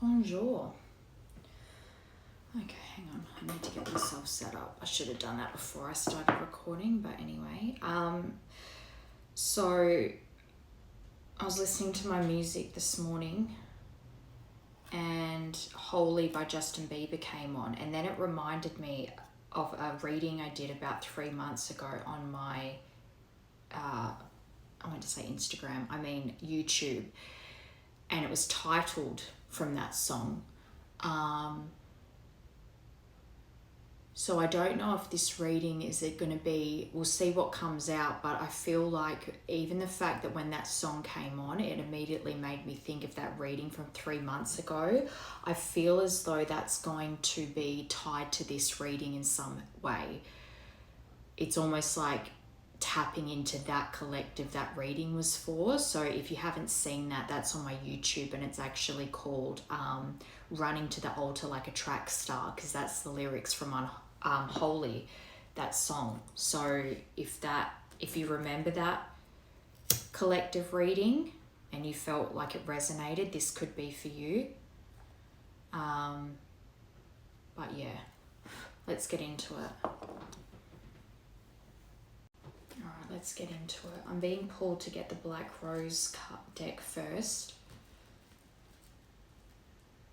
Bonjour. Okay, hang on. I need to get myself set up. I should have done that before I started recording, but anyway. So I was listening to my music this morning and Holy by Justin Bieber came on, and then it reminded me of a reading I did about 3 months ago on my, I went to say Instagram, I mean YouTube, and it was titled from that song. So I don't know if this reading is it going to be, we'll see what comes out, but I feel like even the fact that when that song came on, it immediately made me think of that reading from 3 months ago. I feel as though that's going to be tied to this reading in some way. It's almost like tapping into that collective that reading was for. So if you haven't seen that, that's on my YouTube, and it's actually called Running to the Altar Like a Track Star, because that's the lyrics from Holy, that song. So if you remember that collective reading and you felt like it resonated, this could be for you. But yeah, let's get into it. Alright, let's get into it. I'm being pulled to get the Black Rose deck first.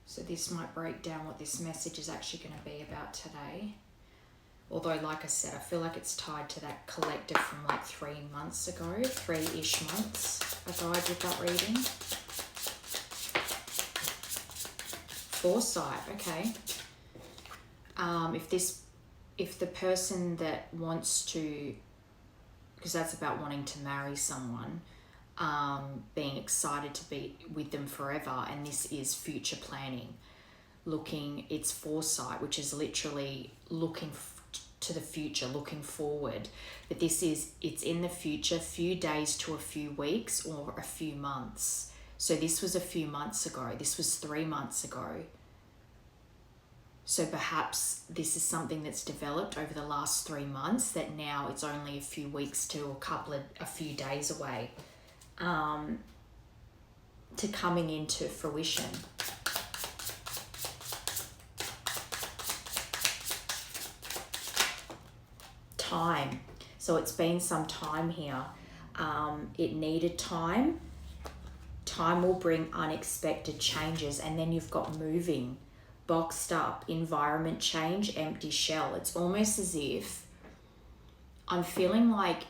So this might break down what this message is actually going to be about today. Although, like I said, I feel like it's tied to that collective from like 3 months ago, 3-ish months ago I did that reading. Foresight, okay. If the person that wants to, because that's about wanting to marry someone, being excited to be with them forever, and this is future planning, it's foresight, which is literally looking to the future, looking forward. But it's in the future, few days to a few weeks or a few months. So this was a few months ago. This was 3 months ago. So perhaps this is something that's developed over the last 3 months that now it's only a few weeks to a few days away to coming into fruition. Time. So it's been some time here. It needed time. Time will bring unexpected changes. And then you've got moving, boxed up, environment change, empty shell. It's almost as if I'm feeling like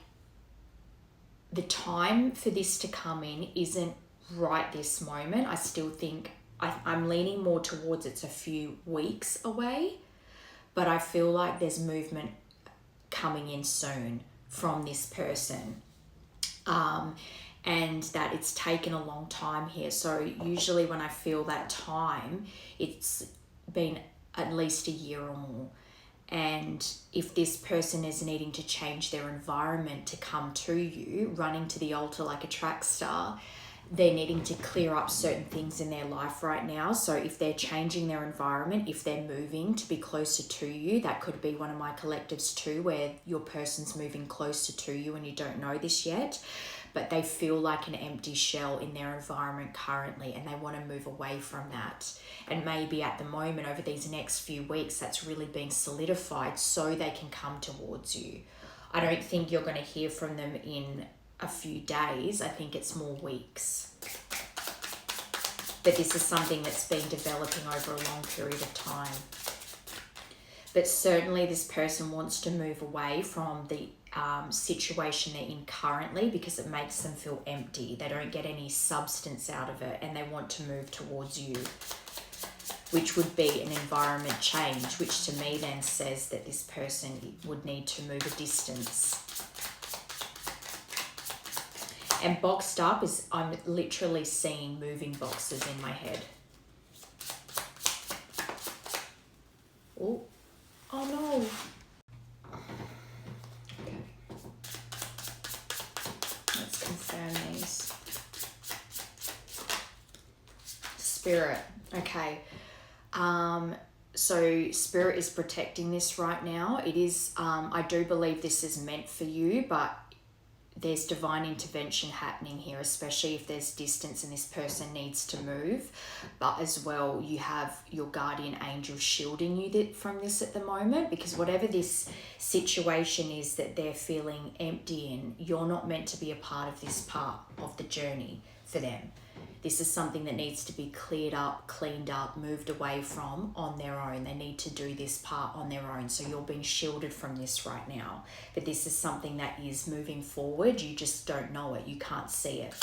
the time for this to come in isn't right this moment. I still think I'm leaning more towards it's a few weeks away, but I feel like there's movement coming in soon from this person, and that it's taken a long time here. So usually when I feel that time, it's been at least a year or more. And if this person is needing to change their environment to come to you, running to the altar like a track star, they're needing to clear up certain things in their life right now. So if they're changing their environment, if they're moving to be closer to you, that could be one of my collectives too, where your person's moving closer to you and you don't know this yet, but they feel like an empty shell in their environment currently and they want to move away from that. And maybe at the moment over these next few weeks, that's really being solidified so they can come towards you. I don't think you're going to hear from them in a few days. I think it's more weeks. But this is something that's been developing over a long period of time. But certainly this person wants to move away from the situation they're in currently because it makes them feel empty. They don't get any substance out of it and they want to move towards you, which would be an environment change, which to me then says that this person would need to move a distance. And boxed up is, I'm literally seeing moving boxes in my head. Oh no. Okay. Let's confirm these. Spirit. Okay. So Spirit is protecting this right now. It is, I do believe this is meant for you, but there's divine intervention happening here, especially if there's distance and this person needs to move. But as well, you have your guardian angel shielding you from this at the moment, because whatever this situation is that they're feeling empty in, you're not meant to be a part of this part of the journey for them. This is something that needs to be cleared up, cleaned up, moved away from on their own. They need to do this part on their own. So you're being shielded from this right now. But this is something that is moving forward. You just don't know it. You can't see it.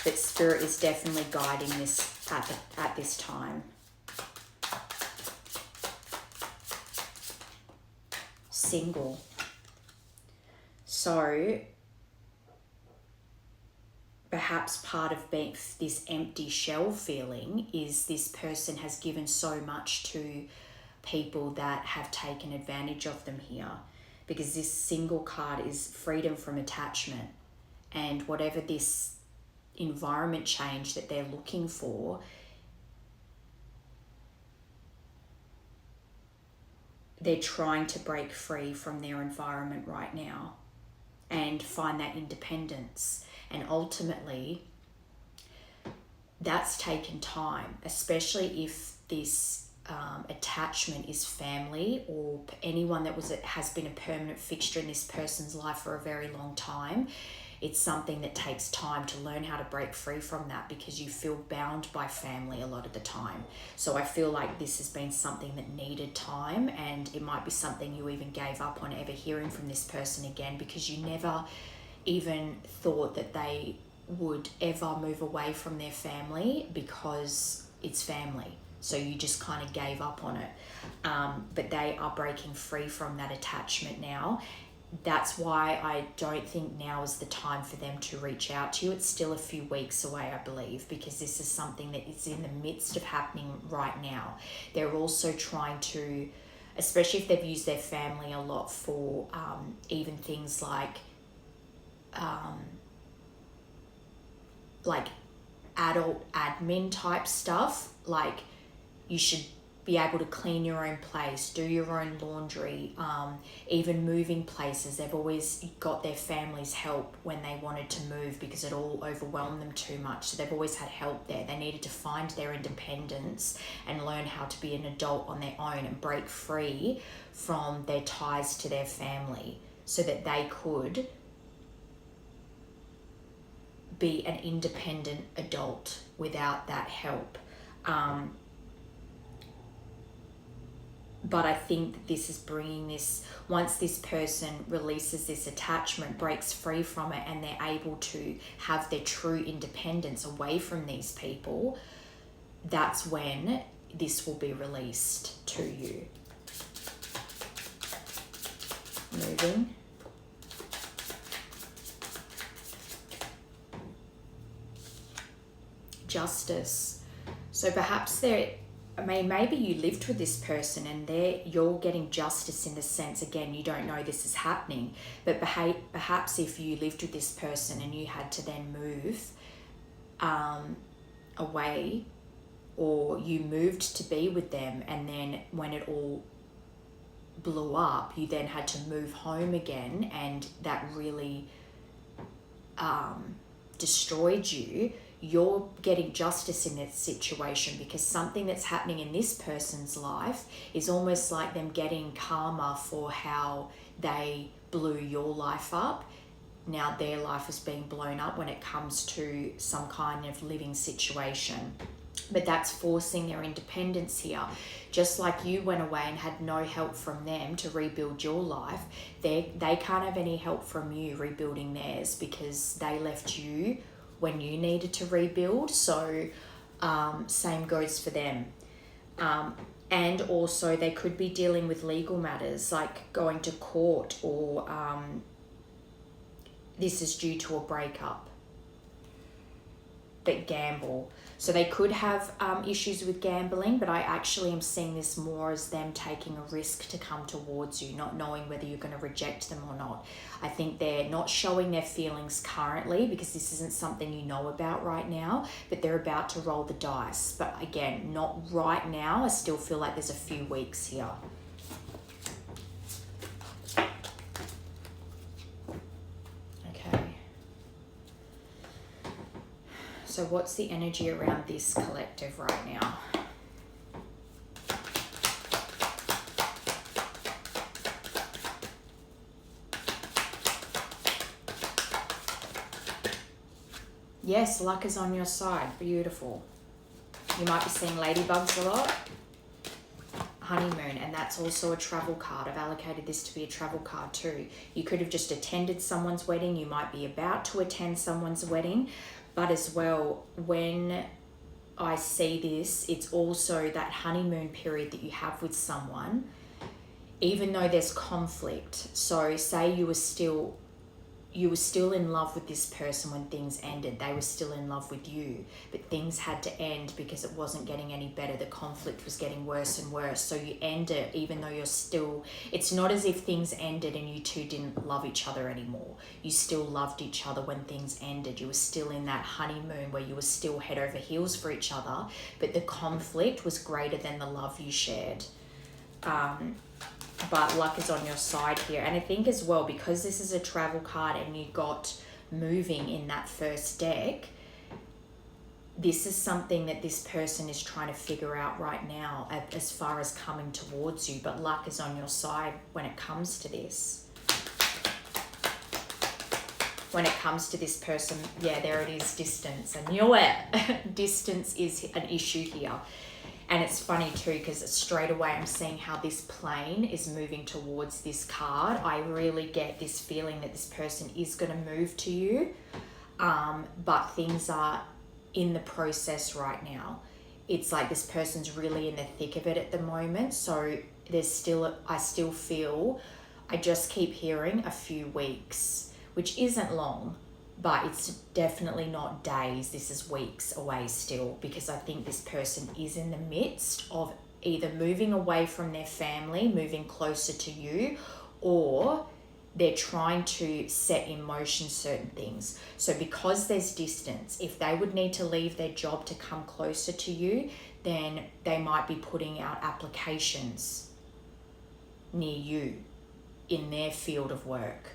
But Spirit is definitely guiding this at this time. Single. So perhaps part of being this empty shell feeling is this person has given so much to people that have taken advantage of them here, because this single card is freedom from attachment, and whatever this environment change that they're looking for, they're trying to break free from their environment right now and find that independence. And ultimately, that's taken time, especially if this attachment is family or anyone that has been a permanent fixture in this person's life for a very long time. It's something that takes time to learn how to break free from that, because you feel bound by family a lot of the time. So I feel like this has been something that needed time, and it might be something you even gave up on ever hearing from this person again, because you never even thought that they would ever move away from their family, because it's family. So you just kind of gave up on it. But they are breaking free from that attachment now. That's why I don't think now is the time for them to reach out to you. It's still a few weeks away, I believe, because this is something that is in the midst of happening right now. They're also trying to, especially if they've used their family a lot for even things like adult admin type stuff, like you should be able to clean your own place, do your own laundry, even moving places. They've always got their family's help when they wanted to move, because it all overwhelmed them too much. So they've always had help there. They needed to find their independence and learn how to be an adult on their own and break free from their ties to their family, so that they could be an independent adult without that help. But I think that this is bringing this, once this person releases this attachment, breaks free from it, and they're able to have their true independence away from these people, that's when this will be released to you. Moving. Justice. So perhaps maybe you lived with this person and you're getting justice in the sense, again, you don't know this is happening, but perhaps if you lived with this person and you had to then move away, or you moved to be with them, and then when it all blew up, you then had to move home again, and that really destroyed you. You're getting justice in this situation, because something that's happening in this person's life is almost like them getting karma for how they blew your life up. Now their life is being blown up when it comes to some kind of living situation. But that's forcing their independence here. Just like you went away and had no help from them to rebuild your life, they can't have any help from you rebuilding theirs, because they left you when you needed to rebuild. So same goes for them. And also they could be dealing with legal matters, like going to court, or this is due to a breakup. But gamble. So they could have issues with gambling, but I actually am seeing this more as them taking a risk to come towards you, not knowing whether you're going to reject them or not. I think they're not showing their feelings currently, because this isn't something you know about right now, but they're about to roll the dice. But again, not right now. I still feel like there's a few weeks here. So what's the energy around this collective right now? Yes, luck is on your side. Beautiful. You might be seeing ladybugs a lot. Honeymoon, and that's also a travel card. I've allocated this to be a travel card too. You could have just attended someone's wedding. You might be about to attend someone's wedding. But as well, when I see this, it's also that honeymoon period that you have with someone, even though there's conflict. So say you were still in love with this person when things ended. They were still in love with you, but things had to end because it wasn't getting any better. The conflict was getting worse and worse. So you end it even though you're still, it's not as if things ended and you two didn't love each other anymore. You still loved each other when things ended. You were still in that honeymoon where you were still head over heels for each other, but the conflict was greater than the love you shared. But luck is on your side here. And I think as well, because this is a travel card and you got moving in that first deck, this is something that this person is trying to figure out right now as far as coming towards you. But luck is on your side when it comes to this. When it comes to this person, yeah, there it is, distance. I knew it. Distance is an issue here. And it's funny too, because straight away I'm seeing how this plane is moving towards this card. I really get this feeling that this person is going to move to you, but things are in the process right now. It's like this person's really in the thick of it at the moment. So I still feel, I just keep hearing a few weeks, which isn't long. But it's definitely not days. This is weeks away still, because I think this person is in the midst of either moving away from their family, moving closer to you, or they're trying to set in motion certain things. So because there's distance, if they would need to leave their job to come closer to you, then they might be putting out applications near you in their field of work,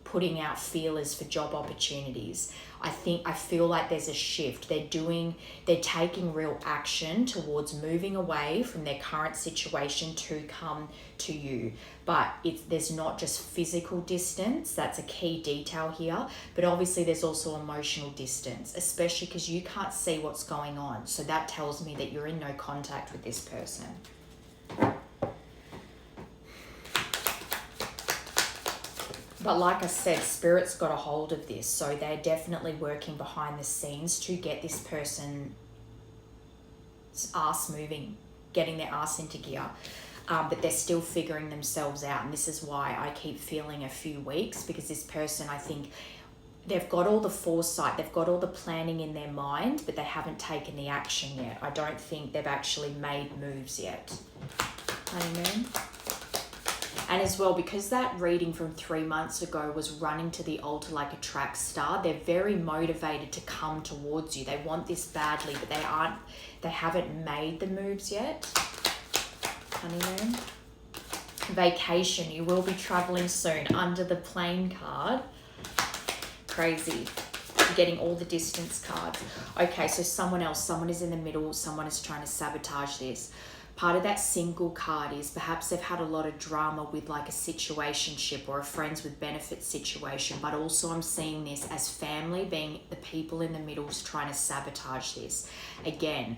putting out feelers for job opportunities. I feel like there's a shift. They're taking real action towards moving away from their current situation to come to you. But there's not just physical distance, that's a key detail here, but obviously there's also emotional distance, especially because you can't see what's going on. So that tells me that you're in no contact with this person. But like I said, Spirit's got a hold of this. So they're definitely working behind the scenes to get this person's ass moving, getting their ass into gear. But they're still figuring themselves out. And this is why I keep feeling a few weeks, because this person, I think, they've got all the foresight, they've got all the planning in their mind, but they haven't taken the action yet. I don't think they've actually made moves yet. Amen. And as well, because that reading from 3 months ago was running to the altar like a track star, they're very motivated to come towards you. They want this badly, but they haven't made the moves yet. Honeymoon. Vacation, you will be traveling soon. Under the plane card. Crazy. You're getting all the distance cards. Okay, so someone is in the middle, someone is trying to sabotage this. Part of that single card is perhaps they've had a lot of drama with like a situationship or a friends with benefits situation, but also I'm seeing this as family being the people in the middle trying to sabotage this. Again,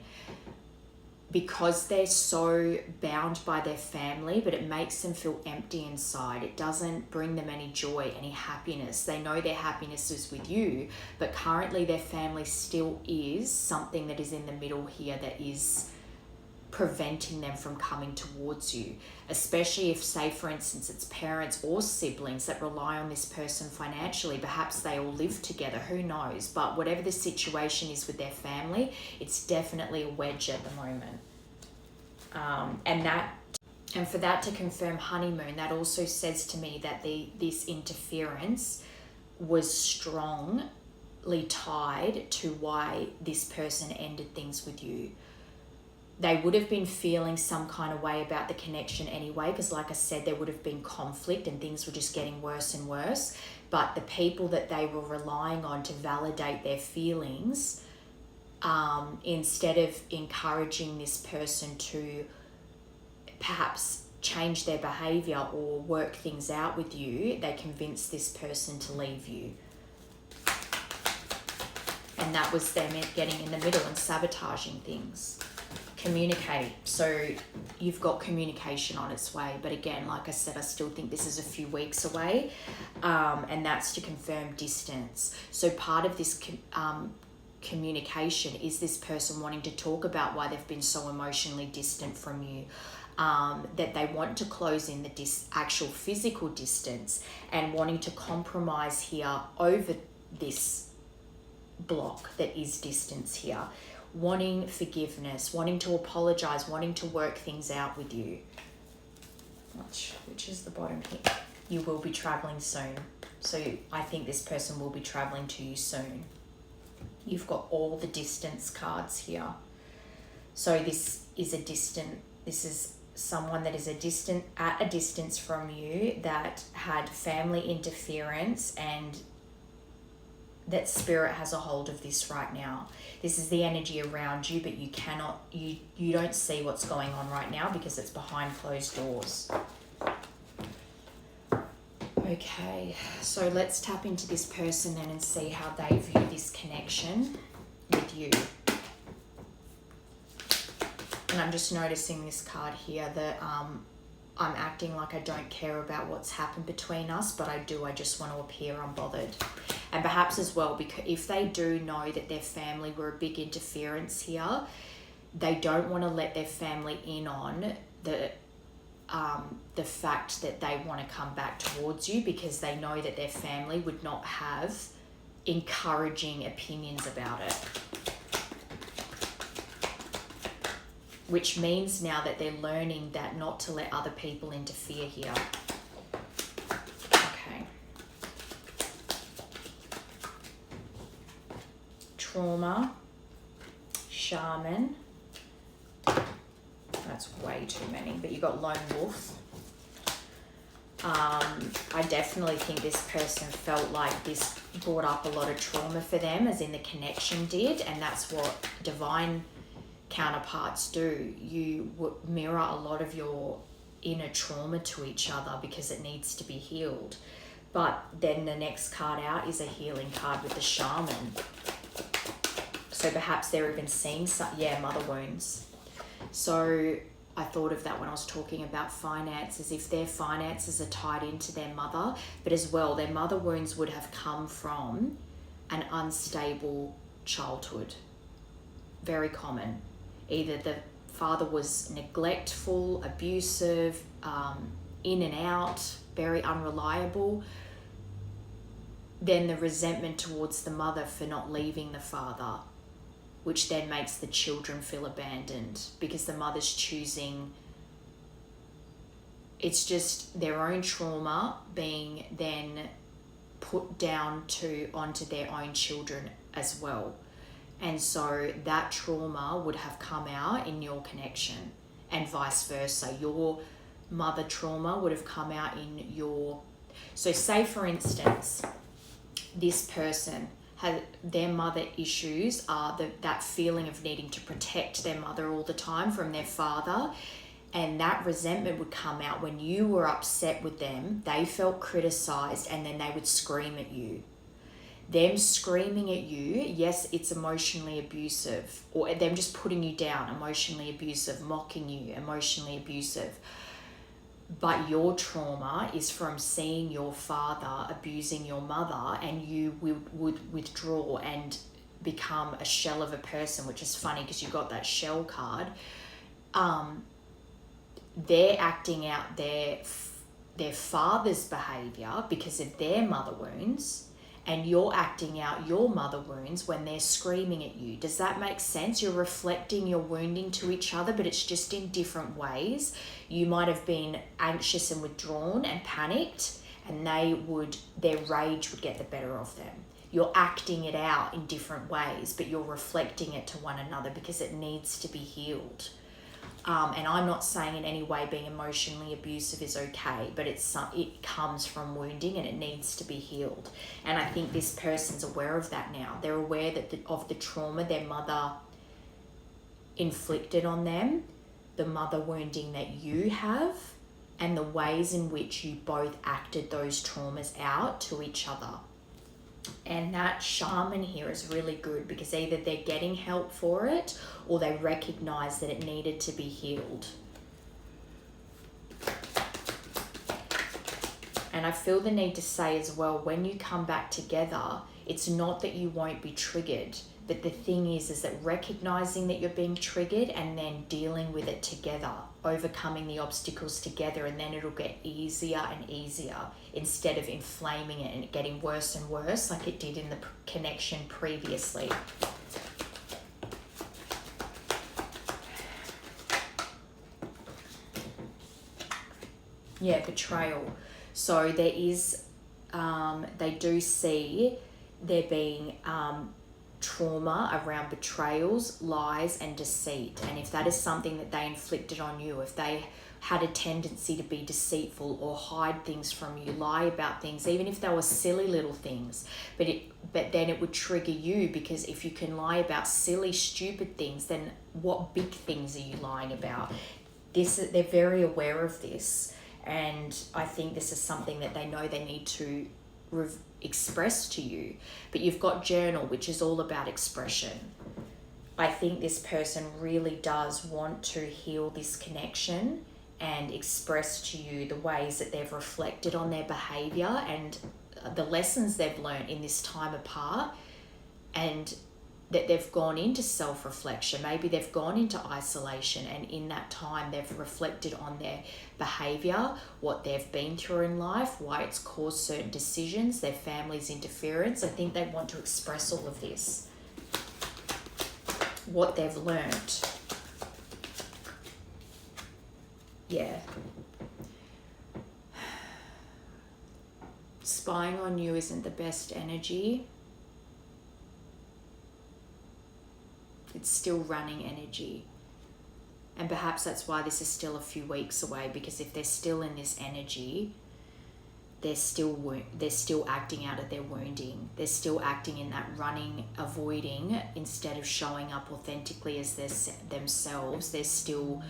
because they're so bound by their family, but it makes them feel empty inside. It doesn't bring them any joy, any happiness. They know their happiness is with you, but currently their family still is something that is in the middle here that is preventing them from coming towards you, especially if, say for instance, it's parents or siblings that rely on this person financially. Perhaps they all live together, who knows, but whatever the situation is with their family, it's definitely a wedge at the moment. And for that to confirm honeymoon, that also says to me that this interference was strongly tied to why this person ended things with you. They would have been feeling some kind of way about the connection anyway, because like I said, there would have been conflict and things were just getting worse and worse. But the people that they were relying on to validate their feelings instead of encouraging this person to perhaps change their behavior or work things out with you, they convince this person to leave you. And that was them getting in the middle and sabotaging things. Communicate. So you've got communication on its way. But again, like I said, I still think this is a few weeks away. And that's to confirm distance. So part of this communication is this person wanting to talk about why they've been so emotionally distant from you. That they want to close in the actual physical distance and wanting to compromise here over this block that is distance here, wanting forgiveness, wanting to apologize, wanting to work things out with you. Which is the bottom here. You will be traveling soon. So I think this person will be traveling to you soon. You've got all the distance cards here. So this is someone that is at a distance from you, that had family interference, and that spirit has a hold of this right now. This is the energy around you, but you don't see what's going on right now because it's behind closed doors. Okay, so let's tap into this person then and see how they view this connection with you. And I'm just noticing this card here that I'm acting like I don't care about what's happened between us, but I do. I just want to appear unbothered. And perhaps as well, because if they do know that their family were a big interference here, they don't want to let their family in on the fact that they want to come back towards you, because they know that their family would not have encouraging opinions about it. Which means now that they're learning that not to let other people interfere here. Okay. Trauma, shaman. That's way too many, but you got lone wolf. I definitely think this person felt like this brought up a lot of trauma for them, as in the connection did, and that's what divine counterparts do. You mirror a lot of your inner trauma to each other because it needs to be healed. But then the next card out is a healing card with the shaman. So perhaps they're even seeing mother wounds. So I thought of that when I was talking about finances. If their finances are tied into their mother, but as well their mother wounds would have come from an unstable childhood. Very common. Either the father was neglectful, abusive, in and out, very unreliable. Then the resentment towards the mother for not leaving the father, which then makes the children feel abandoned because the mother's choosing. It's just their own trauma being then put down onto their own children as well. And so that trauma would have come out in your connection, and vice versa. Your mother trauma would have come out in your... So say, for instance, this person had their mother issues are that feeling of needing to protect their mother all the time from their father, and that resentment would come out when you were upset with them. They felt criticized, and then they would scream at you. Them screaming at you, yes, it's emotionally abusive, or them just putting you down, emotionally abusive, mocking you, emotionally abusive. But your trauma is from seeing your father abusing your mother, and you would withdraw and become a shell of a person, which is funny because you got that shell card. They're acting out their father's behavior because of their mother wounds, and you're acting out your mother wounds when they're screaming at you. Does that make sense? You're reflecting your wounding to each other, but it's just in different ways. You might have been anxious and withdrawn and panicked, and their rage would get the better of them. You're acting it out in different ways, but you're reflecting it to one another because it needs to be healed. And I'm not saying in any way being emotionally abusive is okay, but it comes from wounding and it needs to be healed. And I think this person's aware of that now. They're aware of the trauma their mother inflicted on them, the mother wounding that you have, and the ways in which you both acted those traumas out to each other. And that shaman here is really good because either they're getting help for it or they recognize that it needed to be healed. And I feel the need to say as well, when you come back together, it's not that you won't be triggered, but the thing is that recognizing that you're being triggered and then dealing with it together, overcoming the obstacles together, and then it'll get easier and easier instead of inflaming it and it getting worse and worse like it did in the connection previously. Yeah, betrayal. So there is, they do see there being trauma around betrayals, lies, and deceit. And if that is something that they inflicted on you, if they had a tendency to be deceitful or hide things from you, lie about things, even if they were silly little things, but then it would trigger you, because if you can lie about silly, stupid things, then what big things are you lying about? They're very aware of this. And I think this is something that they know they need to express to you. But you've got journal, which is all about expression. I think this person really does want to heal this connection and express to you the ways that they've reflected on their behavior and the lessons they've learned in this time apart, and that they've gone into self-reflection. Maybe they've gone into isolation, and in that time they've reflected on their behavior, what they've been through in life, why it's caused certain decisions, their family's interference. I think they want to express all of this, what they've learned. Yeah. Spying on you isn't the best energy. It's still running energy. And perhaps that's why this is still a few weeks away, because if they're still in this energy, they're still acting out of their wounding. They're still acting in that running, avoiding, instead of showing up authentically as themselves. They're still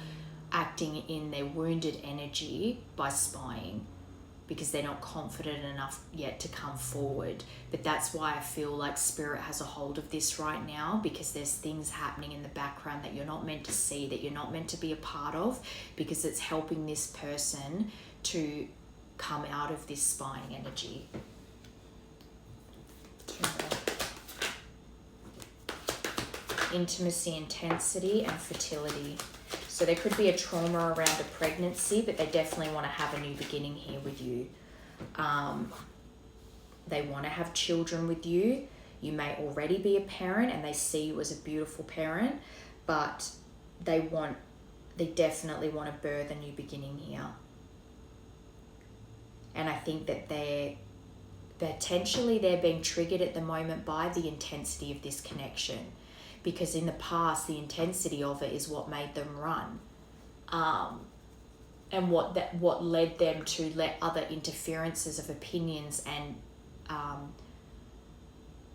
acting in their wounded energy by spying, because they're not confident enough yet to come forward. But that's why I feel like Spirit has a hold of this right now, because there's things happening in the background that you're not meant to see, that you're not meant to be a part of, because it's helping this person to come out of this spying energy. Intimacy, intensity, and fertility. So there could be a trauma around a pregnancy, but they definitely want to have a new beginning here with you. They want to have children with you. You may already be a parent and they see you as a beautiful parent, but they definitely want to birth a new beginning here. And I think that they're being triggered at the moment by the intensity of this connection, because in the past the intensity of it is what made them run, and what led them to let other interferences of opinions and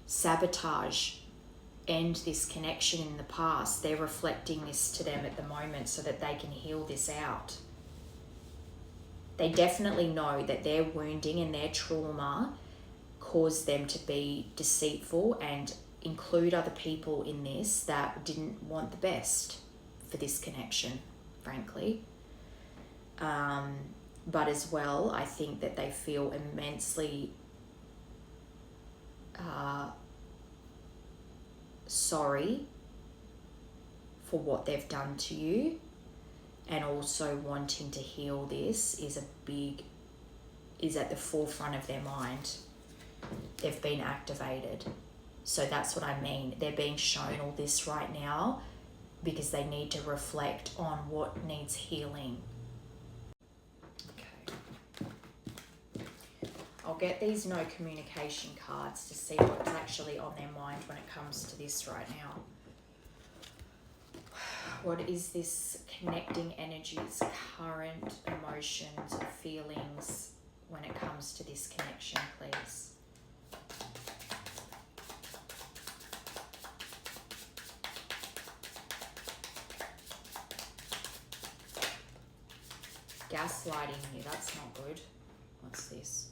sabotage end this connection in the past. They're reflecting this to them at the moment so that they can heal this out. They definitely know that their wounding and their trauma caused them to be deceitful and include other people in this that didn't want the best for this connection, frankly. But as well, I think that they feel immensely sorry for what they've done to you, and also wanting to heal this is at the forefront of their mind. They've been activated. So that's what I mean. They're being shown all this right now because they need to reflect on what needs healing. Okay. I'll get these no communication cards to see what's actually on their mind when it comes to this right now. What is this connecting energies, current emotions, feelings when it comes to this connection, please? gaslighting you. That's not good. What's this?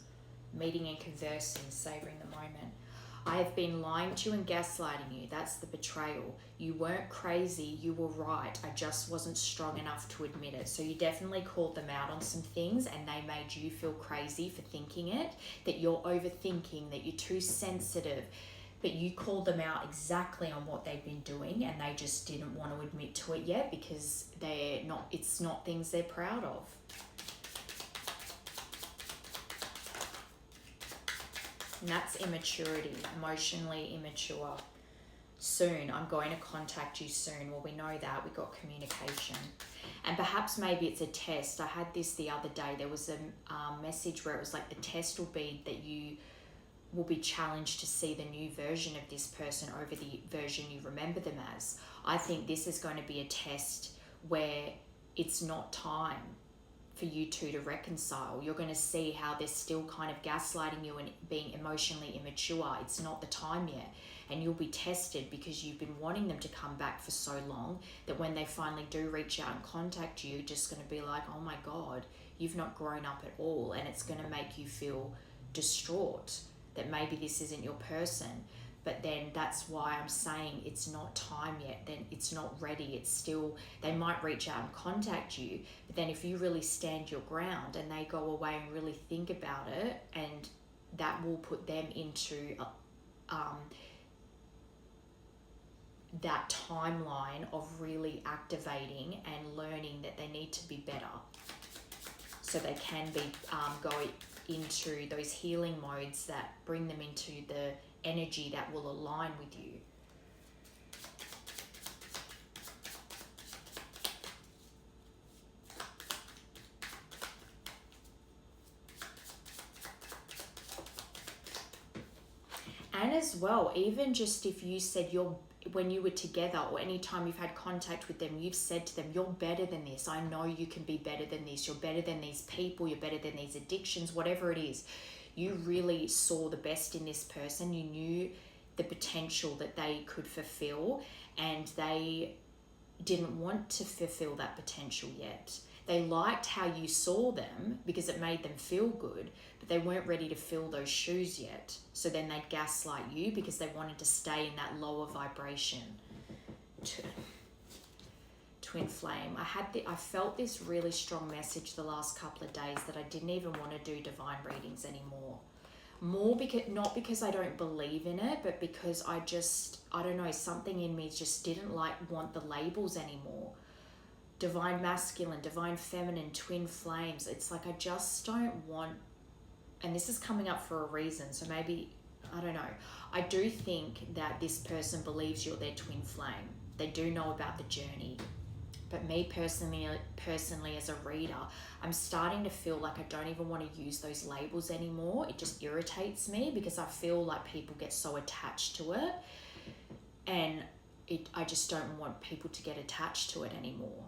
Meeting and conversing, savouring the moment. I have been lying to you and gaslighting you. That's the betrayal. You weren't crazy. You were right. I just wasn't strong enough to admit it. So you definitely called them out on some things and they made you feel crazy for thinking it, that you're overthinking, that you're too sensitive. But you called them out exactly on what they've been doing and they just didn't want to admit to it yet because it's not things they're proud of. And that's immaturity, emotionally immature. Soon, I'm going to contact you soon. Well, we know that. We got communication. And perhaps maybe it's a test. I had this the other day. There was a message where it was like the test will be that you will be challenged to see the new version of this person over the version you remember them as. I think this is going to be a test where it's not time for you two to reconcile. You're going to see how they're still kind of gaslighting you and being emotionally immature. It's not the time yet. And you'll be tested because you've been wanting them to come back for so long that when they finally do reach out and contact you, you're just going to be like, oh my God, you've not grown up at all. And it's going to make you feel distraught that maybe this isn't your person. But then that's why I'm saying it's not time yet. Then it's not ready. It's still, they might reach out and contact you. But then if you really stand your ground and they go away and really think about it, and that will put them into that timeline of really activating and learning that they need to be better. So they can be go into those healing modes that bring them into the energy that will align with you. And as well, even just if you said when you were together or anytime you've had contact with them, you've said to them, you're better than this. I know you can be better than this. You're better than these people. You're better than these addictions, whatever it is. You really saw the best in this person. You knew the potential that they could fulfill, and they didn't want to fulfill that potential yet. They liked how you saw them because it made them feel good, but they weren't ready to fill those shoes yet. So then they'd gaslight you because they wanted to stay in that lower vibration. Twin flame. I felt this really strong message the last couple of days that I didn't even want to do divine readings anymore. Not because I don't believe in it, but because I don't know, something in me just didn't want the labels anymore. Divine masculine, divine feminine, twin flames. It's like I just don't want, and this is coming up for a reason, so maybe, I don't know. I do think that this person believes you're their twin flame. They do know about the journey. But me personally as a reader, I'm starting to feel like I don't even want to use those labels anymore. It just irritates me because I feel like people get so attached to it. And I just don't want people to get attached to it anymore.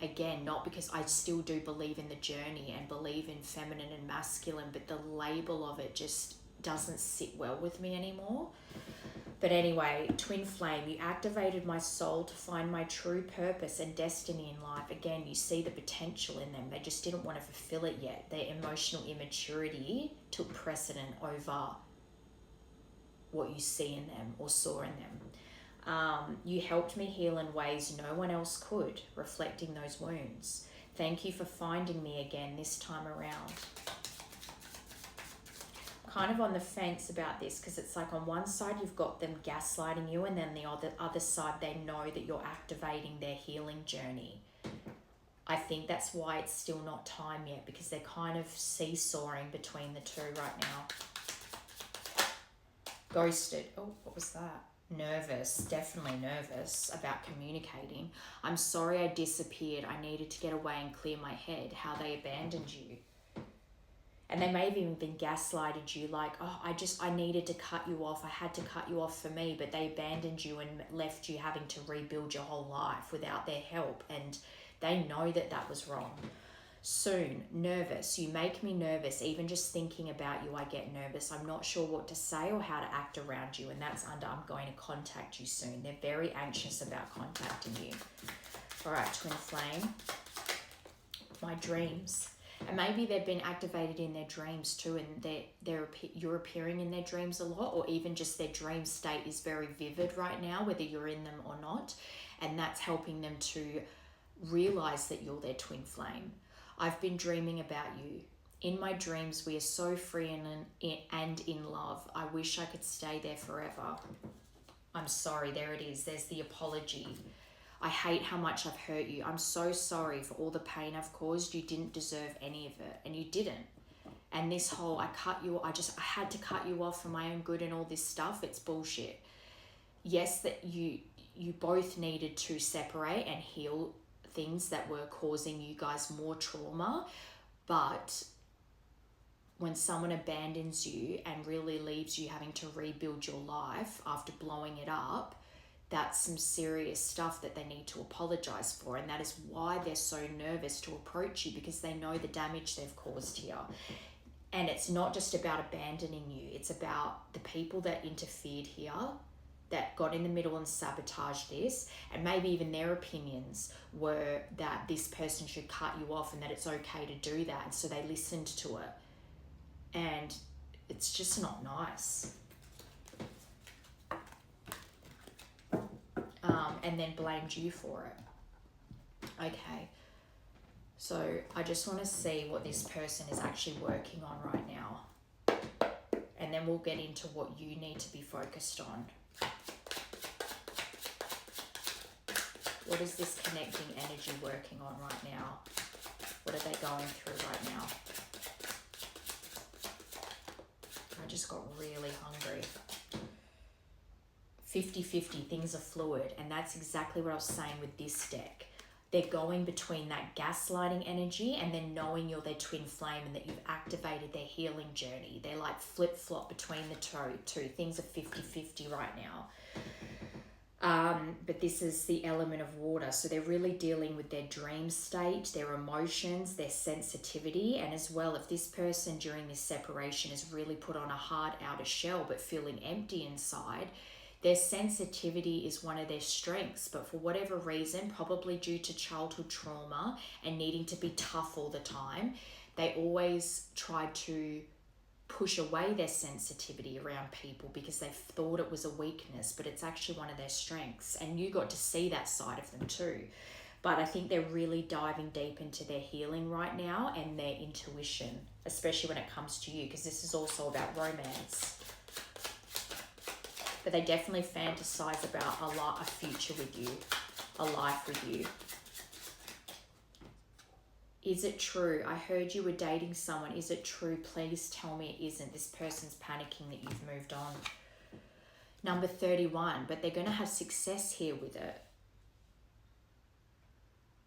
Again, not because I still do believe in the journey and believe in feminine and masculine, but the label of it just doesn't sit well with me anymore. But anyway, twin flame, you activated my soul to find my true purpose and destiny in life. Again, you see the potential in them. They just didn't want to fulfill it yet. Their emotional immaturity took precedent over what you see in them or saw in them. You helped me heal in ways no one else could, reflecting those wounds. Thank you for finding me again this time around. Kind of on the fence about this because it's like on one side you've got them gaslighting you, and then the other side they know that you're activating their healing journey. I think that's why it's still not time yet, because they're kind of seesawing between the two right now. Ghosted. Oh, what was that? Nervous, definitely nervous about communicating. I'm sorry I disappeared. I needed to get away and clear my head. How they abandoned you. And they may have even been gaslighted you like, oh, I needed to cut you off. I had to cut you off for me, but they abandoned you and left you having to rebuild your whole life without their help. And they know that that was wrong. Soon, nervous. You make me nervous. Even just thinking about you, I get nervous. I'm not sure what to say or how to act around you. And that's under I'm going to contact you soon. They're very anxious about contacting you. All right, twin flame. my dreams. And maybe they've been activated in their dreams too, and you're appearing in their dreams a lot, or even just their dream state is very vivid right now, whether you're in them or not. And that's helping them to realize that you're their twin flame. I've been dreaming about you. In my dreams, we are so free and in love. I wish I could stay there forever. I'm sorry, there it is. There's the apology. I hate how much I've hurt you. I'm so sorry for all the pain I've caused. You didn't deserve any of it, and you didn't. And this whole, I had to cut you off for my own good and all this stuff, it's bullshit. Yes, that you both needed to separate and heal things that were causing you guys more trauma, but when someone abandons you and really leaves you having to rebuild your life after blowing it up, that's some serious stuff that they need to apologize for. And that is why they're so nervous to approach you, because they know the damage they've caused here. And it's not just about abandoning you. It's about the people that interfered here, that got in the middle and sabotaged this. And maybe even their opinions were that this person should cut you off and that it's okay to do that. And so they listened to it. And it's just not nice. And then blamed you for it. Okay. So I just want to see what this person is actually working on right now. And then we'll get into what you need to be focused on. What is this connecting energy working on right now? What are they going through right now? I just got really hungry. 50-50, things are fluid. And that's exactly what I was saying with this deck. They're going between that gaslighting energy and then knowing you're their twin flame and that you've activated their healing journey. They're like flip-flop between the two. Things are 50-50 right now. But this is the element of water. So they're really dealing with their dream state, their emotions, their sensitivity. And as well, if this person during this separation has really put on a hard outer shell but feeling empty inside, their sensitivity is one of their strengths, but for whatever reason, probably due to childhood trauma and needing to be tough all the time, they always try to push away their sensitivity around people because they thought it was a weakness, but it's actually one of their strengths. And you got to see that side of them too. But I think they're really diving deep into their healing right now and their intuition, especially when it comes to you, because this is also about romance. But they definitely fantasize about a future with you, a life with you. Is it true? I heard you were dating someone. Is it true? Please tell me it isn't. This person's panicking that you've moved on. Number 31, but they're going to have success here with it.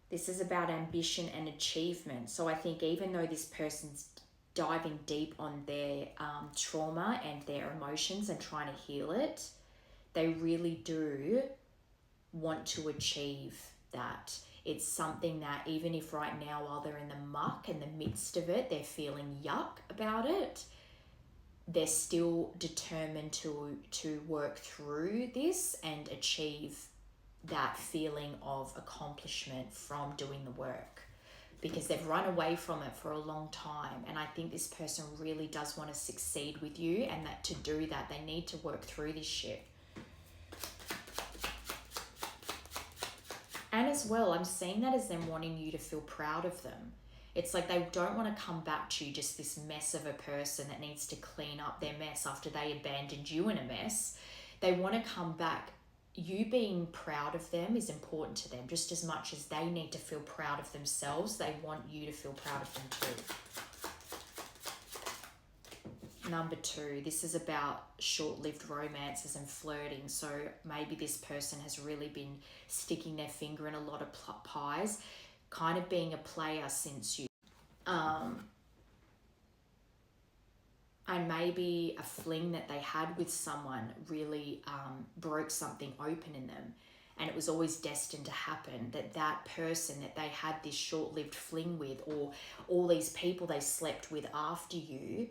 This is about ambition and achievement. So I think even though this person's diving deep on their trauma and their emotions and trying to heal it, they really do want to achieve that. It's something that even if right now while they're in the muck and the midst of it, they're feeling yuck about it, they're still determined to work through this and achieve that feeling of accomplishment from doing the work, because they've run away from it for a long time. And I think this person really does want to succeed with you, and that to do that, they need to work through this shit. And as well, I'm seeing that as them wanting you to feel proud of them. It's like they don't want to come back to you just this mess of a person that needs to clean up their mess after they abandoned you in a mess. They want to come back. You being proud of them is important to them just as much as they need to feel proud of themselves. They want you to feel proud of them too. Number 2, this is about short-lived romances and flirting. So maybe this person has really been sticking their finger in a lot of pies, kind of being a player since you. And maybe a fling that they had with someone really broke something open in them. And it was always destined to happen, that person that they had this short-lived fling with, or all these people they slept with after you,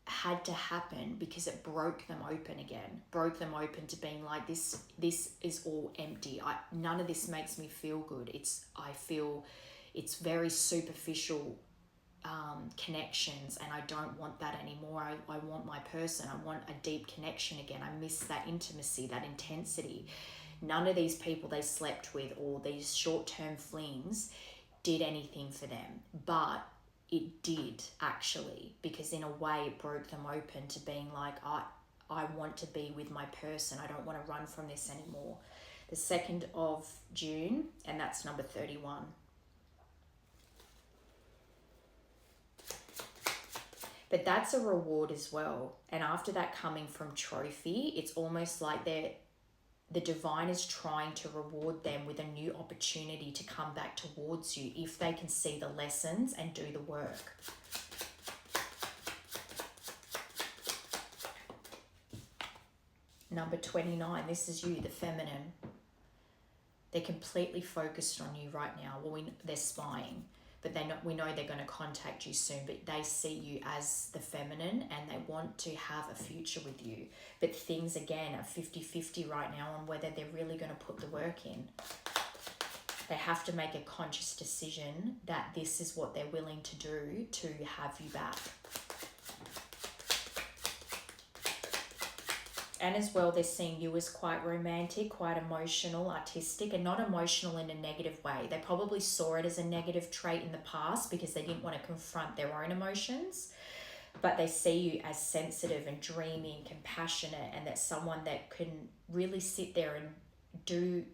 had to happen because it broke them open again. Broke them open to being like, this is all empty. None of this makes me feel good. I feel It's very superficial connections, and I don't want that anymore. I want my person. I want a deep connection again. I miss that intimacy, that intensity. None of these people they slept with or these short-term flings did anything for them, but it did actually, because in a way it broke them open to being like, I want to be with my person. I don't want to run from this anymore. The 2nd of June, and that's number 31. But that's a reward as well. And after that coming from trophy, it's almost like the divine is trying to reward them with a new opportunity to come back towards you if they can see the lessons and do the work. Number 29, this is you, the feminine. They're completely focused on you right now. Well, they're spying, but we know they're going to contact you soon, but they see you as the feminine and they want to have a future with you. But things, again, are 50-50 right now on whether they're really going to put the work in. They have to make a conscious decision that this is what they're willing to do to have you back. And as well, they're seeing you as quite romantic, quite emotional, artistic, and not emotional in a negative way. They probably saw it as a negative trait in the past because they didn't want to confront their own emotions. But they see you as sensitive and dreamy and compassionate, and that's someone that can really sit there and do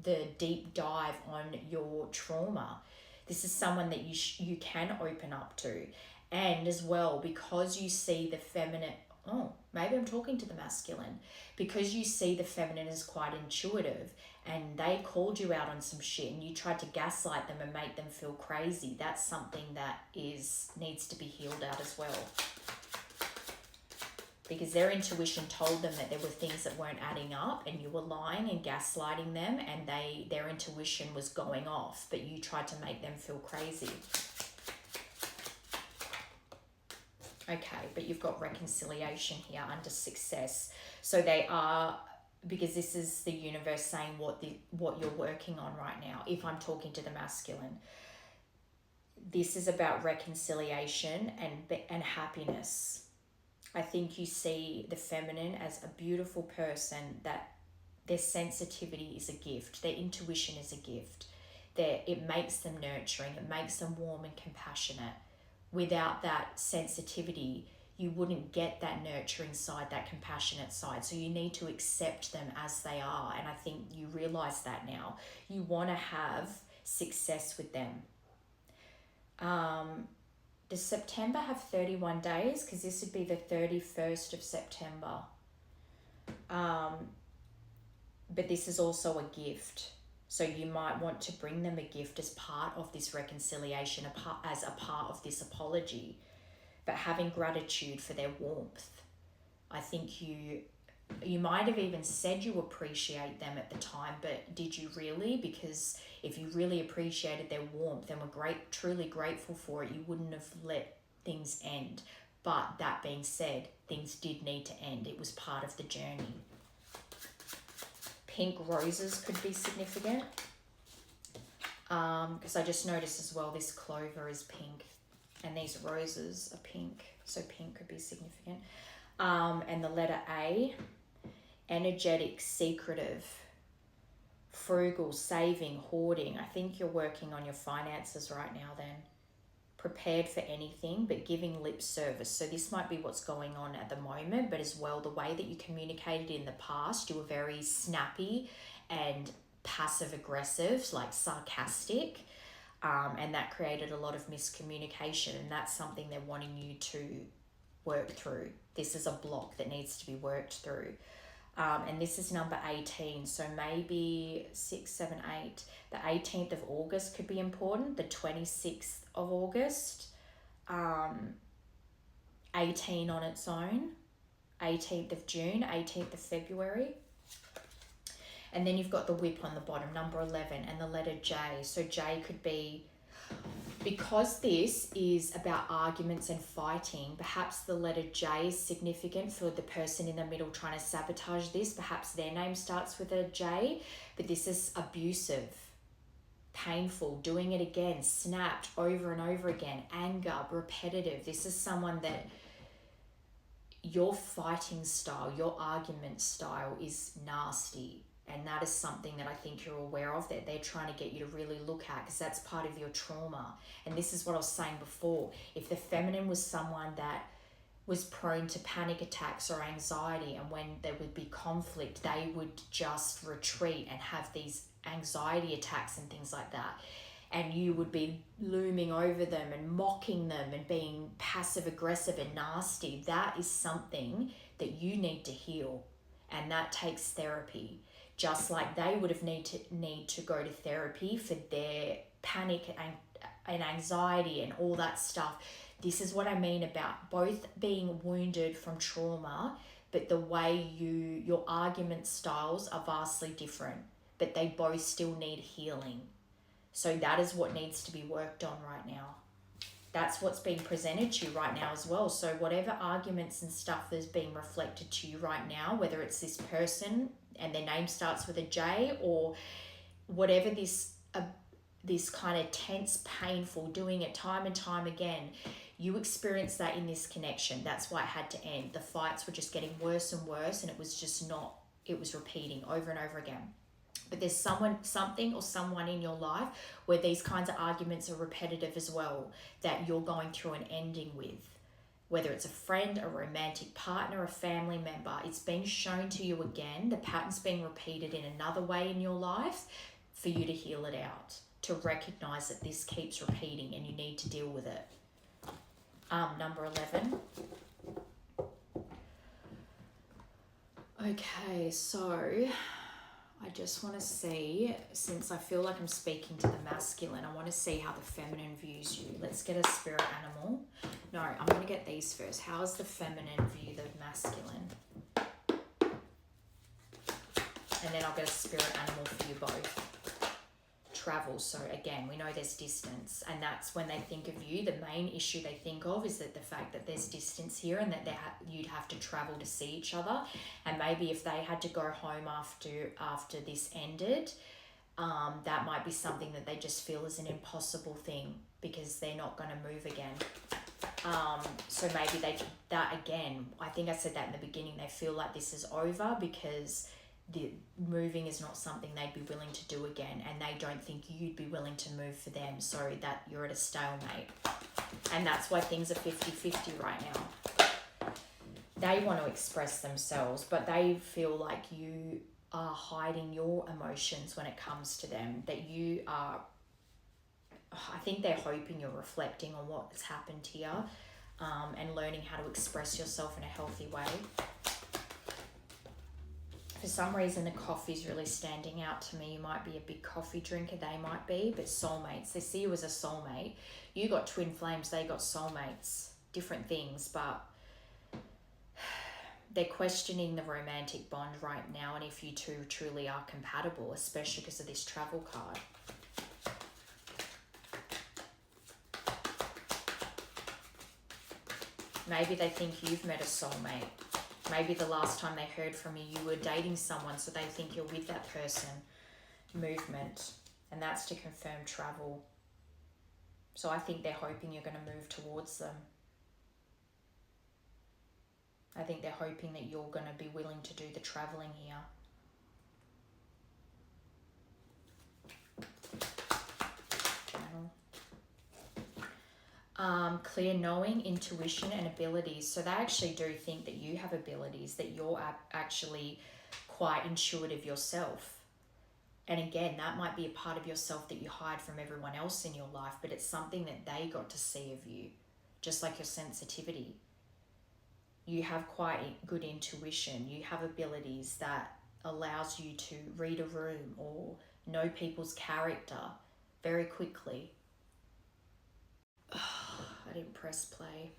the deep dive on your trauma. This is someone that you can open up to. And as well, because you see the feminine... Oh, maybe I'm talking to the masculine. Because you see the feminine as quite intuitive and they called you out on some shit and you tried to gaslight them and make them feel crazy, that's something that needs to be healed out as well. Because their intuition told them that there were things that weren't adding up and you were lying and gaslighting them, and their intuition was going off, but you tried to make them feel crazy. Okay, but you've got reconciliation here under success. So they are, because this is the universe saying what you're working on right now. If I'm talking to the masculine, this is about reconciliation and happiness. I think you see the feminine as a beautiful person, that their sensitivity is a gift. Their intuition is a gift. It makes them nurturing. It makes them warm and compassionate. Without that sensitivity, you wouldn't get that nurturing side, that compassionate side. So you need to accept them as they are. And I think you realize that now. You want to have success with them. Does September have 31 days? Because this would be the 31st of September. But this is also a gift. So you might want to bring them a gift as part of this reconciliation, as a part of this apology. But having gratitude for their warmth. I think you might have even said you appreciate them at the time, but did you really? Because if you really appreciated their warmth and were truly grateful for it, you wouldn't have let things end. But that being said, things did need to end. It was part of the journey. Pink roses could be significant. Because I just noticed as well, this clover is pink and these roses are pink. So pink could be significant. And the letter A, energetic, secretive, frugal, saving, hoarding. I think you're working on your finances right now then. Prepared for anything, but giving lip service. So this might be what's going on at the moment, but as well, the way that you communicated in the past, you were very snappy and passive aggressive, like sarcastic, and that created a lot of miscommunication, and that's something they're wanting you to work through. This is a block that needs to be worked through. And this is number 18, so maybe 6, 7, 8. The 18th of August could be important, the 26th of August, 18 on its own, 18th of June, 18th of February. And then you've got the whip on the bottom, number 11, and the letter J. So J could be, because this is about arguments and fighting, perhaps the letter J is significant for the person in the middle trying to sabotage this. Perhaps their name starts with a J, but this is abusive. painful, doing it again, snapped over and over again, anger, repetitive. This is someone that your fighting style, your argument style is nasty. And that is something that I think you're aware of, that they're trying to get you to really look at, because that's part of your trauma. And this is what I was saying before. If the feminine was someone that was prone to panic attacks or anxiety, and when there would be conflict, they would just retreat and have these anxiety attacks and things like that. And you would be looming over them and mocking them and being passive aggressive and nasty. That is something that you need to heal. And that takes therapy. Just like they would have need to go to therapy for their panic and anxiety and all that stuff. This is what I mean about both being wounded from trauma, but the way your argument styles are vastly different, but they both still need healing. So that is what needs to be worked on right now. That's what's being presented to you right now as well. So whatever arguments and stuff that's being reflected to you right now, whether it's this person and their name starts with a J, or whatever this kind of tense, painful, doing it time and time again, you experienced that in this connection. That's why it had to end. The fights were just getting worse and worse, and it was just not, it was repeating over and over again. But there's something or someone in your life where these kinds of arguments are repetitive as well, that you're going through an ending with. Whether it's a friend, a romantic partner, a family member, it's being shown to you again. The pattern's being repeated in another way in your life for you to heal it out, to recognize that this keeps repeating and you need to deal with it. Number 11. Okay, so I just want to see, since I feel like I'm speaking to the masculine, I want to see how the feminine views you. Let's get a spirit animal. No, I'm going to get these first. How does the feminine view the masculine? And then I'll get a spirit animal for you both. Travel. So again, we know there's distance, and that's when they think of you. The main issue they think of is that the fact that there's distance here, and that you'd have to travel to see each other. And maybe if they had to go home after this ended, that might be something that they just feel is an impossible thing, because they're not going to move again. So maybe that again, I think I said that in the beginning, they feel like this is over because the moving is not something they'd be willing to do again, and they don't think you'd be willing to move for them, so that you're at a stalemate. And that's why things are 50-50 right now. They want to express themselves, but they feel like you are hiding your emotions when it comes to them, that you are, I think they're hoping you're reflecting on what's happened here, and learning how to express yourself in a healthy way. For some reason, the coffee's really standing out to me. You might be a big coffee drinker, they might be, but soulmates. They see you as a soulmate. You got twin flames, they got soulmates. Different things, but they're questioning the romantic bond right now, and if you two truly are compatible, especially because of this travel card. Maybe they think you've met a soulmate. Maybe the last time they heard from you, you were dating someone, so they think you're with that person. Movement. And that's to confirm travel. So I think they're hoping you're going to move towards them. I think they're hoping that you're going to be willing to do the traveling here. Clear knowing, intuition, and abilities. So they actually do think that you have abilities, that you're actually quite intuitive yourself. And again, that might be a part of yourself that you hide from everyone else in your life, but it's something that they got to see of you, just like your sensitivity. You have quite good intuition. You have abilities that allows you to read a room or know people's character very quickly. I didn't press play.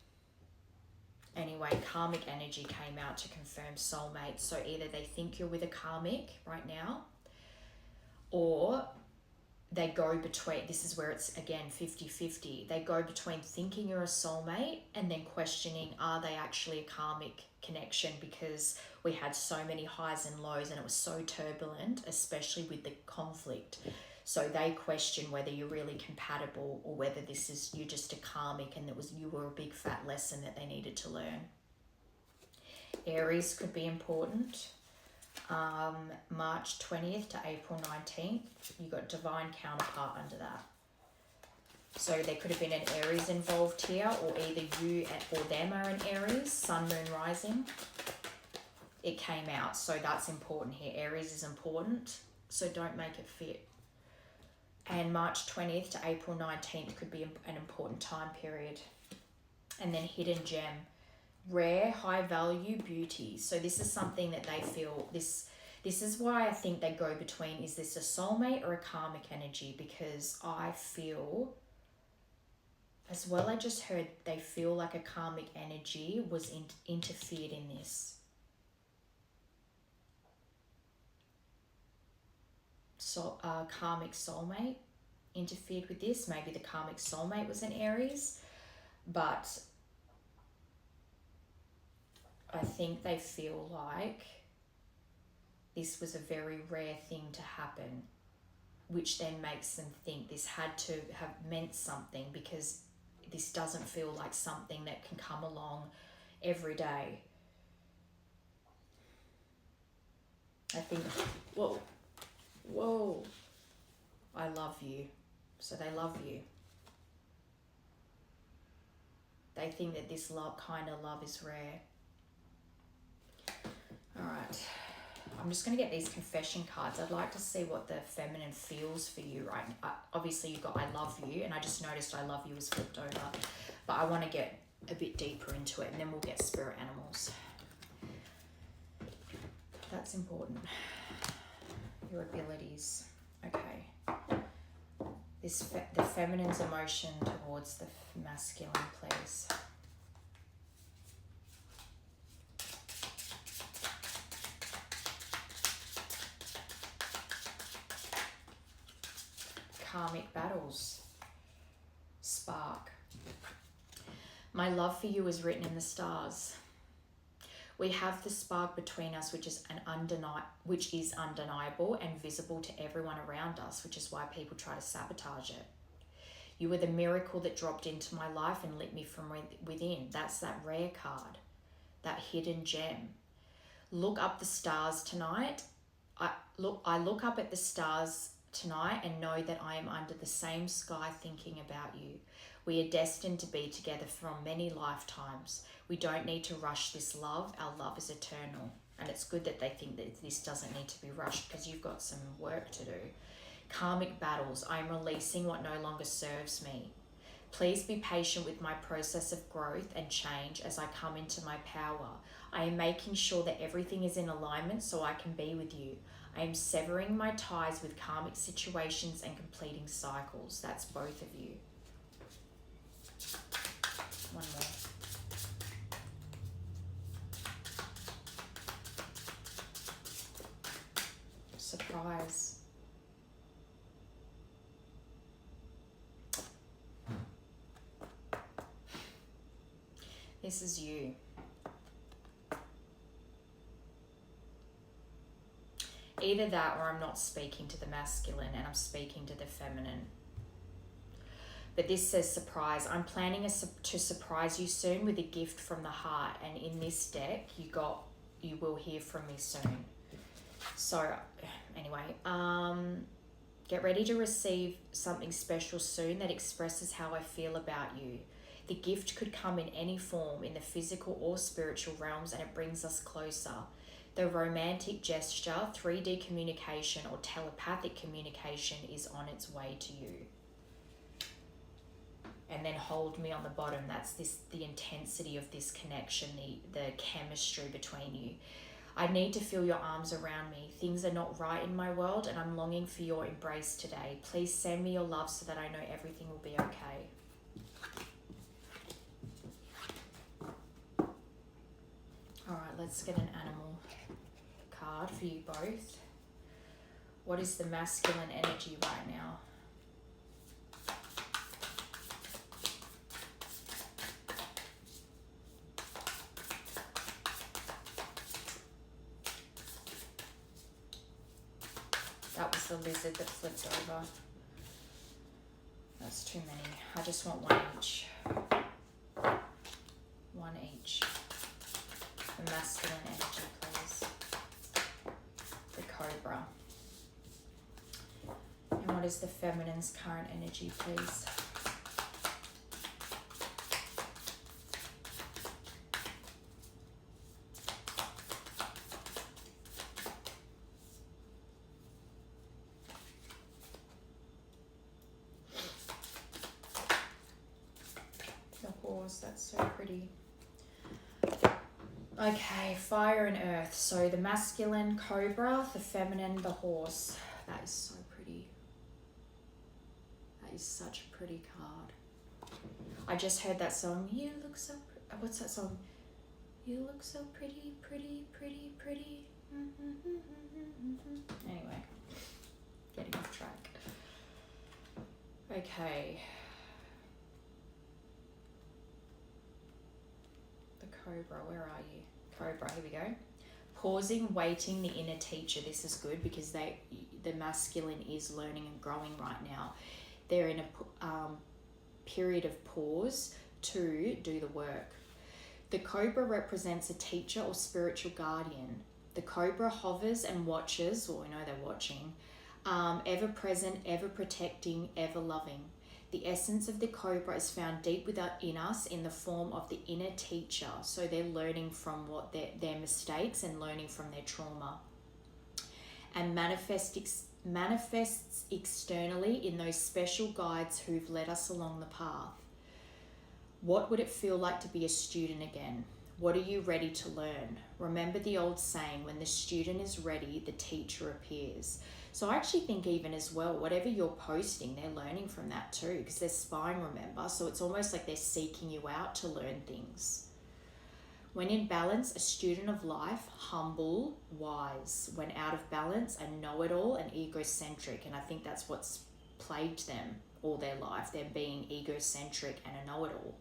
Anyway, karmic energy came out to confirm soulmate. So either they think you're with a karmic right now, or they go between, this is where it's again 50-50. They go between thinking you're a soulmate and then questioning, are they actually a karmic connection, because we had so many highs and lows and it was so turbulent, especially with the conflict. So they question whether you're really compatible or whether this is you're just a karmic and you were a big fat lesson that they needed to learn. Aries could be important. March 20th to April 19th. You got divine counterpart under that. So there could have been an Aries involved here, or either you or them are an Aries, sun, moon, rising. It came out, so that's important here. Aries is important, so don't make it fit. And March 20th to April 19th could be an important time period. And then hidden gem, rare, high value, beauty. So this is something that they feel, this is why I think they go between, is this a soulmate or a karmic energy? Because I feel, as well, I just heard they feel like a karmic energy was interfered in this. So karmic soulmate interfered with this. Maybe the karmic soulmate was an Aries, but I think they feel like this was a very rare thing to happen, which then makes them think this had to have meant something, because this doesn't feel like something that can come along every day. I think, whoa, I love you. So they love you. They think that this kind of love is rare. All right. I'm just going to get these confession cards. I'd like to see what the feminine feels for you right now. Obviously, you've got I love you, and I just noticed I love you was flipped over. But I want to get a bit deeper into it, and then we'll get spirit animals. That's important. Your abilities. Okay. The feminine's emotion towards the masculine, please. Karmic battles. Spark. My love for you is written in the stars. We have the spark between us, which is undeniable and visible to everyone around us, which is why people try to sabotage it. You were the miracle that dropped into my life and lit me from within. That's that rare card, that hidden gem. Look up the stars tonight. I look up at the stars tonight and know that I am under the same sky thinking about you. We are destined to be together from many lifetimes. We don't need to rush this love. Our love is eternal. And it's good that they think that this doesn't need to be rushed, because you've got some work to do. Karmic battles. I am releasing what no longer serves me. Please be patient with my process of growth and change as I come into my power. I am making sure that everything is in alignment so I can be with you. I am severing my ties with karmic situations and completing cycles. That's both of you. One more. Surprise. This is you. Either that, or I'm not speaking to the masculine and I'm speaking to the feminine. But this says surprise. I'm planning to surprise you soon with a gift from the heart. And in this deck, you will hear from me soon. So anyway, get ready to receive something special soon that expresses how I feel about you. The gift could come in any form, in the physical or spiritual realms, and it brings us closer. The romantic gesture, 3D communication, or telepathic communication is on its way to you. And then hold me on the bottom. That's the intensity of this connection, the chemistry between you. I need to feel your arms around me. Things are not right in my world, and I'm longing for your embrace today. Please send me your love so that I know everything will be okay. All right, let's get an animal card for you both. What is the masculine energy right now? That was the lizard that flipped over. That's too many. I just want one each. One each. The masculine energy, please. The cobra. And what is the feminine's current energy, please? That's so pretty. Okay, fire and earth. So the masculine cobra, the feminine the horse. That is so pretty. That is such a pretty card. I just heard that song. You look so what's that song? You look so pretty, pretty, pretty, pretty. Anyway, getting off track. Okay. Cobra, where are you? Cobra, here we go. Pausing, waiting, the inner teacher. This is good because the masculine is learning and growing right now. They're in a period of pause to do the work. The cobra represents a teacher or spiritual guardian. The cobra hovers and watches, well, we know they're watching, ever present, ever protecting, ever loving. The essence of the cobra is found deep within us in the form of the inner teacher. So they're learning from what their mistakes and learning from their trauma. And manifests externally in those special guides who've led us along the path. What would it feel like to be a student again? What are you ready to learn? Remember the old saying, when the student is ready, the teacher appears. So I actually think even as well, whatever you're posting, they're learning from that too, because they're spying, remember? So it's almost like they're seeking you out to learn things. When in balance, a student of life, humble, wise. When out of balance, a know-it-all and egocentric. And I think that's what's plagued them all their life. They're being egocentric and a know-it-all,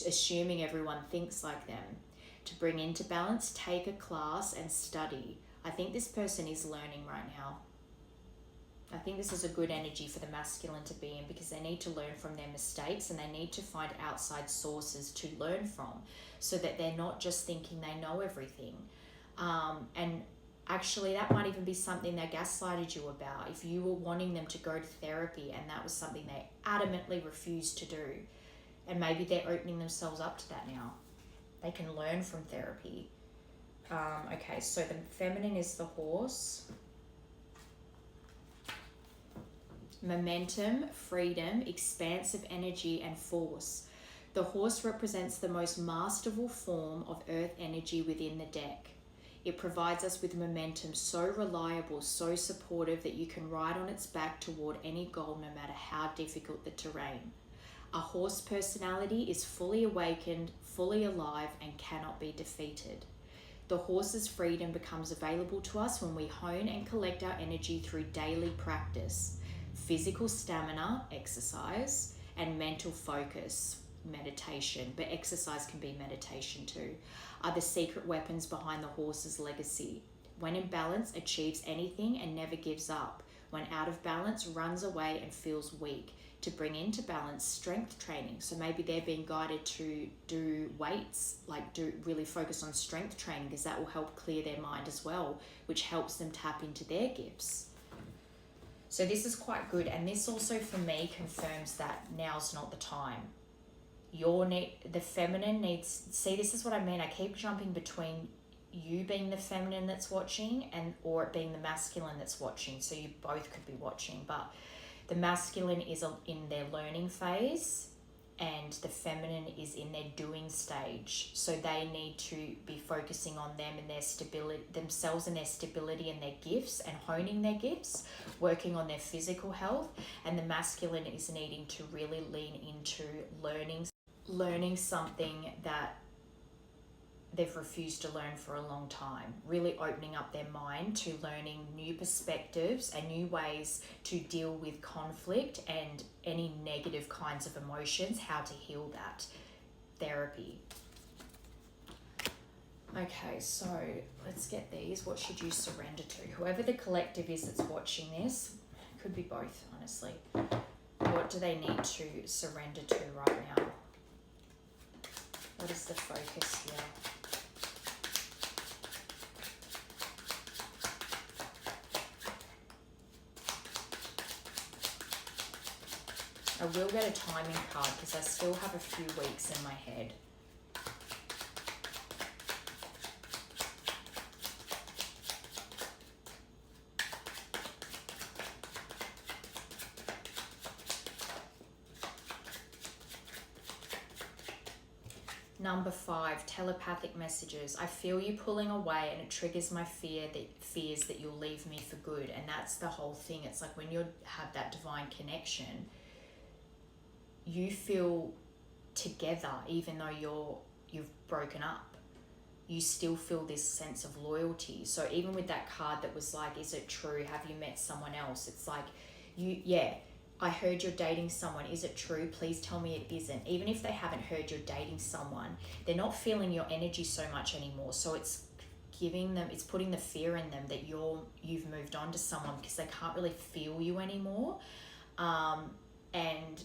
assuming everyone thinks like them. To bring into balance, take a class and study. I think this person is learning right now. I think this is a good energy for the masculine to be in because they need to learn from their mistakes and they need to find outside sources to learn from so that they're not just thinking they know everything. And actually, that might even be something they gaslighted you about. If you were wanting them to go to therapy and that was something they adamantly refused to do, and maybe they're opening themselves up to that now. They can learn from therapy. Okay, so the feminine is the horse. Momentum, freedom, expansive energy, and force. The horse represents the most masterful form of earth energy within the deck. It provides us with momentum so reliable, so supportive that you can ride on its back toward any goal no matter how difficult the terrain. A horse personality is fully awakened, fully alive, and cannot be defeated. The horse's freedom becomes available to us when we hone and collect our energy through daily practice. Physical stamina, exercise, and mental focus, meditation, but exercise can be meditation too, are the secret weapons behind the horse's legacy. When in balance, achieves anything and never gives up. When out of balance, runs away and feels weak. To bring into balance, strength training. So maybe they're being guided to do weights, really focus on strength training because that will help clear their mind as well, which helps them tap into their gifts. So this is quite good. And this also for me confirms that now's not the time. The feminine needs, see, this is what I mean. I keep jumping between you being the feminine that's watching or it being the masculine that's watching. So you both could be watching, but the masculine is in their learning phase and the feminine is in their doing stage. So they need to be focusing on them and their stability, themselves and their stability and their gifts and honing their gifts, working on their physical health. And the masculine is needing to really lean into learning something that they've refused to learn for a long time, really opening up their mind to learning new perspectives and new ways to deal with conflict and any negative kinds of emotions, how to heal that. Therapy. Okay, so let's get these. What should you surrender to? Whoever the collective is that's watching this, Could be both, honestly. What do they need to surrender to right now? What is the focus here? I will get a timing card because I still have a few weeks in my head. Number 5, telepathic messages. I feel you pulling away and it triggers my fears that you'll leave me for good. And that's the whole thing. It's like when you have that divine connection, you feel together even though you've broken up. You still feel this sense of loyalty. So even with that card that was like, is it true? Have you met someone else? It's like, I heard you're dating someone. Is it true? Please tell me it isn't. Even if they haven't heard you're dating someone, they're not feeling your energy so much anymore. So it's putting the fear in them that you've moved on to someone because they can't really feel you anymore. And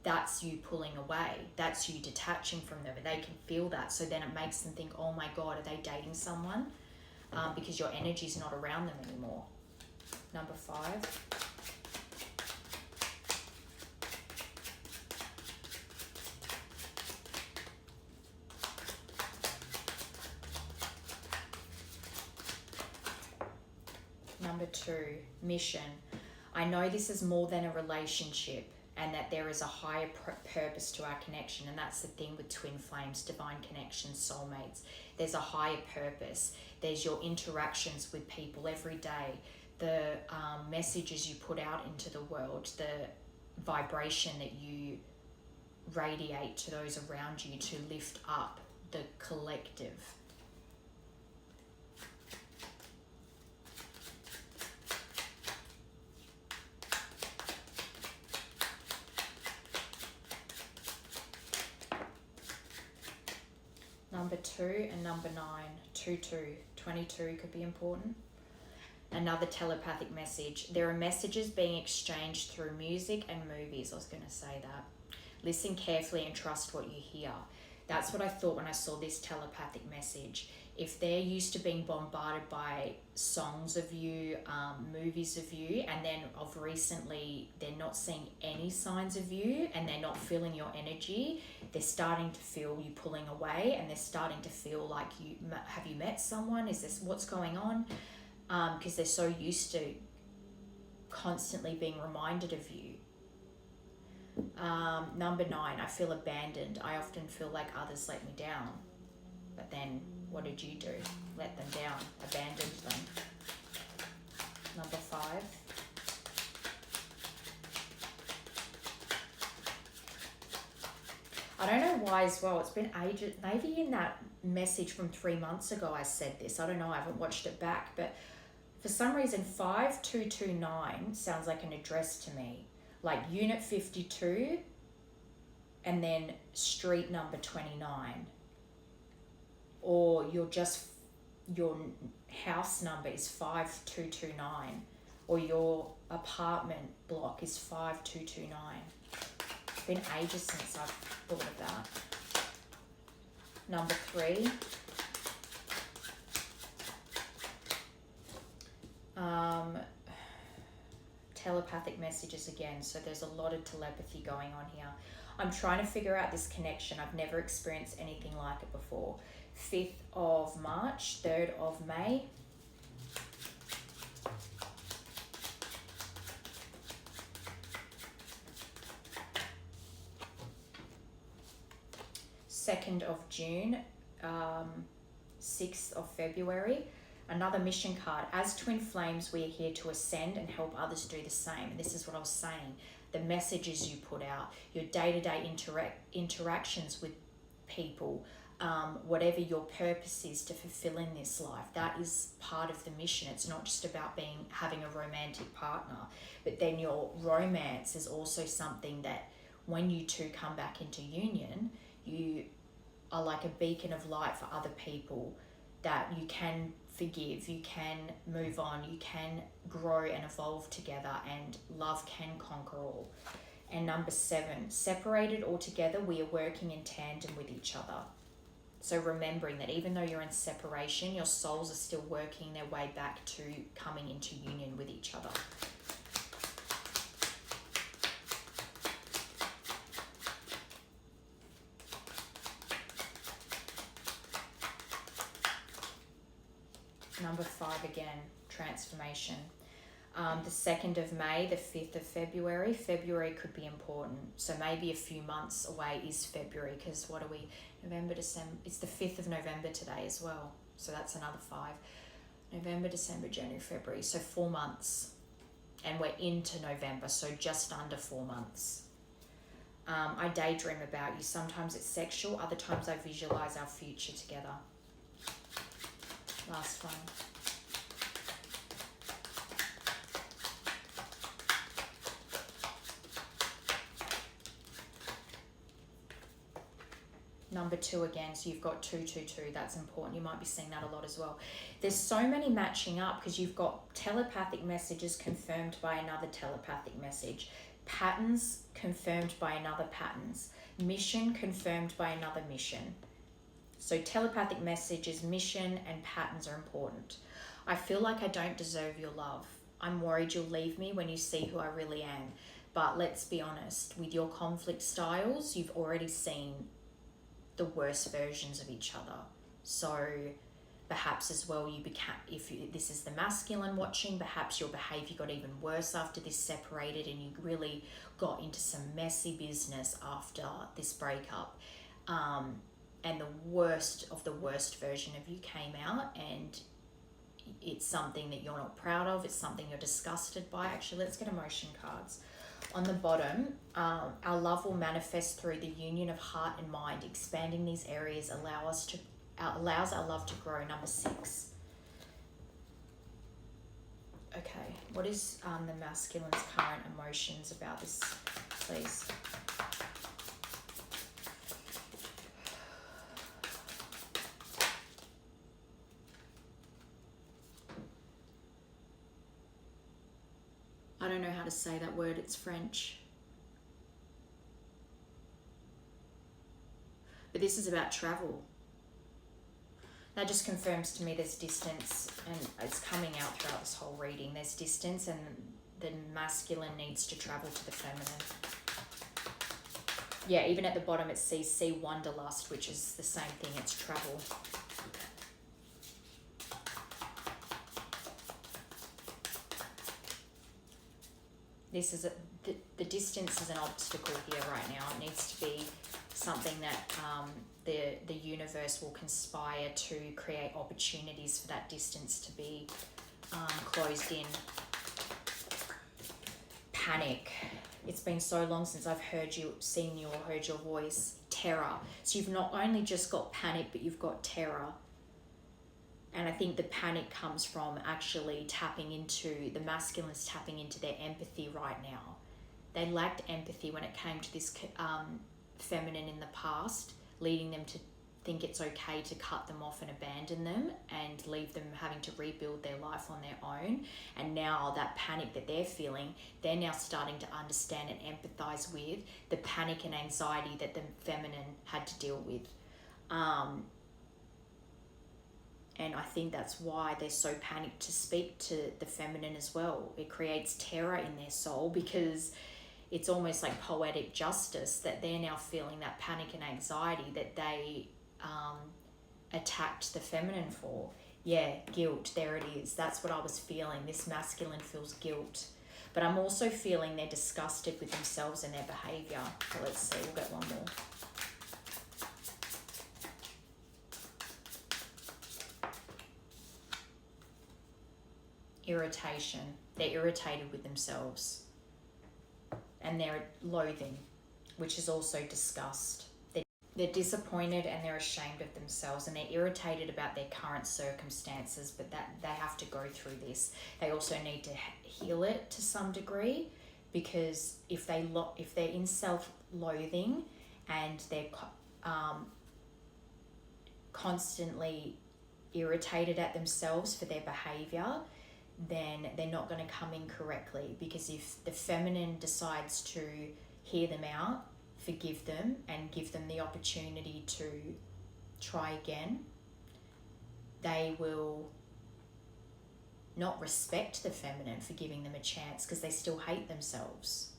that's you pulling away. That's you detaching from them. They can feel that. So then it makes them think, oh my God, are they dating someone? Because your energy's not around them anymore. Number 5. Number 2, mission. I know this is more than a relationship and that there is a higher purpose to our connection. And that's the thing with twin flames, divine connections, soulmates. There's a higher purpose. There's your interactions with people every day, the messages you put out into the world, the vibration that you radiate to those around you to lift up the collective. Number 2 and number 9, 22 could be important. Another telepathic message. There are messages being exchanged through music and movies. I was going to say that. Listen carefully and trust what you hear. That's what I thought when I saw this telepathic message. If they're used to being bombarded by songs of you, movies of you, and then of recently they're not seeing any signs of you and they're not feeling your energy, they're starting to feel you pulling away and they're starting to feel like have you met someone? Is this what's going on? Because they're so used to constantly being reminded of you. Number 9, I feel abandoned. I often feel like others let me down. But then what did you do? Let them down, abandoned them. Number 5. I don't know why as well. It's been ages. Maybe in that message from 3 months ago I said this. I don't know. I haven't watched it back. But for some reason 5229 sounds like an address to me. Like unit 52 and then street number 29. Or your house number is 5229 or your apartment block is 5229. It's been ages since I've thought of that. Number 3. Telepathic messages again. So there's a lot of telepathy going on here. I'm trying to figure out this connection. I've never experienced anything like it before. 5th of March, 3rd of May. Second of June, 6th of February. Another mission card. As twin flames, we are here to ascend and help others do the same. And this is what I was saying. The messages you put out, your day-to-day interactions with people, whatever your purpose is to fulfill in this life, that is part of the mission. It's not just about having a romantic partner, but then your romance is also something that when you two come back into union, you are like a beacon of light for other people, that you can forgive, you can move on, you can grow and evolve together, and love can conquer all. And number 7, separated or together, we are working in tandem with each other. So remembering that even though you're in separation, your souls are still working their way back to coming into union with each other. Number 5 again, transformation. The 2nd of May, the 5th of February. February could be important. So maybe a few months away is February, because what are we? November, December. It's the 5th of November today as well. So that's another 5. November, December, January, February. So 4 months. And we're into November, so just under 4 months. I daydream about you. Sometimes it's sexual. Other times I visualize our future together. Last one. Number 2 again, so you've got 222. That's important. You might be seeing that a lot as well. There's so many matching up, because you've got telepathic messages confirmed by another telepathic message, patterns confirmed by another patterns, mission confirmed by another mission. So telepathic messages, mission, and patterns are important. I feel like I don't deserve your love. I'm worried you'll leave me when you see who I really am. But let's be honest, with your conflict styles, you've already seen the worst versions of each other. So perhaps as well, this is the masculine watching, perhaps your behavior got even worse after this separated, and you really got into some messy business after this breakup. And the worst of the worst version of you came out, and it's something that you're not proud of. It's something you're disgusted by. Actually, let's get emotion cards. On the bottom, our love will manifest through the union of heart and mind. Expanding these areas allows our love to grow. Number 6. Okay, what is the masculine's current emotions about this, please? I don't know how to say that word, it's French. But this is about travel. That just confirms to me there's distance, and it's coming out throughout this whole reading. There's distance, and the masculine needs to travel to the feminine. Yeah, even at the bottom it says see wanderlust, which is the same thing, it's travel. This is the distance is an obstacle here right now. It needs to be something that the universe will conspire to create opportunities for that distance to be closed in. Panic. It's been so long since I've seen you or heard your voice. Terror. So you've not only just got panic, but you've got terror. And I think the panic comes from actually the masculines tapping into their empathy right now. They lacked empathy when it came to this feminine in the past, leading them to think it's okay to cut them off and abandon them and leave them having to rebuild their life on their own. And now that panic that they're feeling, they're now starting to understand and empathize with the panic and anxiety that the feminine had to deal with. And I think that's why they're so panicked to speak to the feminine as well. It creates terror in their soul, because it's almost like poetic justice that they're now feeling that panic and anxiety that they attacked the feminine for. Yeah, guilt, there it is. That's what I was feeling. This masculine feels guilt. But I'm also feeling they're disgusted with themselves and their behavior. So let's see, we'll get one more. Irritation. They're irritated with themselves. And they're loathing, which is also disgust. They're disappointed and they're ashamed of themselves, and they're irritated about their current circumstances, but that they have to go through this. They also need to heal it to some degree, because if they're in self-loathing and they're constantly irritated at themselves for their behavior, then they're not going to come in correctly. Because if the feminine decides to hear them out, forgive them, and give them the opportunity to try again, they will not respect the feminine for giving them a chance, because they still hate themselves.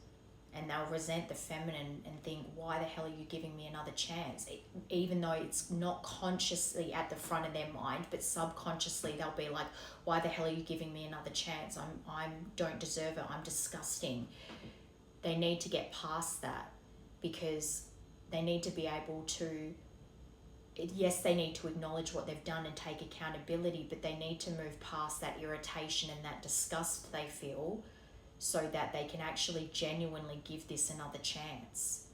And they'll resent the feminine and think, why the hell are you giving me another chance? Even though it's not consciously at the front of their mind, but subconsciously they'll be like, why the hell are you giving me another chance? I don't deserve it. I'm disgusting. They need to get past that, because they need to be able to, yes, they need to acknowledge what they've done and take accountability, but they need to move past that irritation and that disgust they feel, so that they can actually genuinely give this another chance.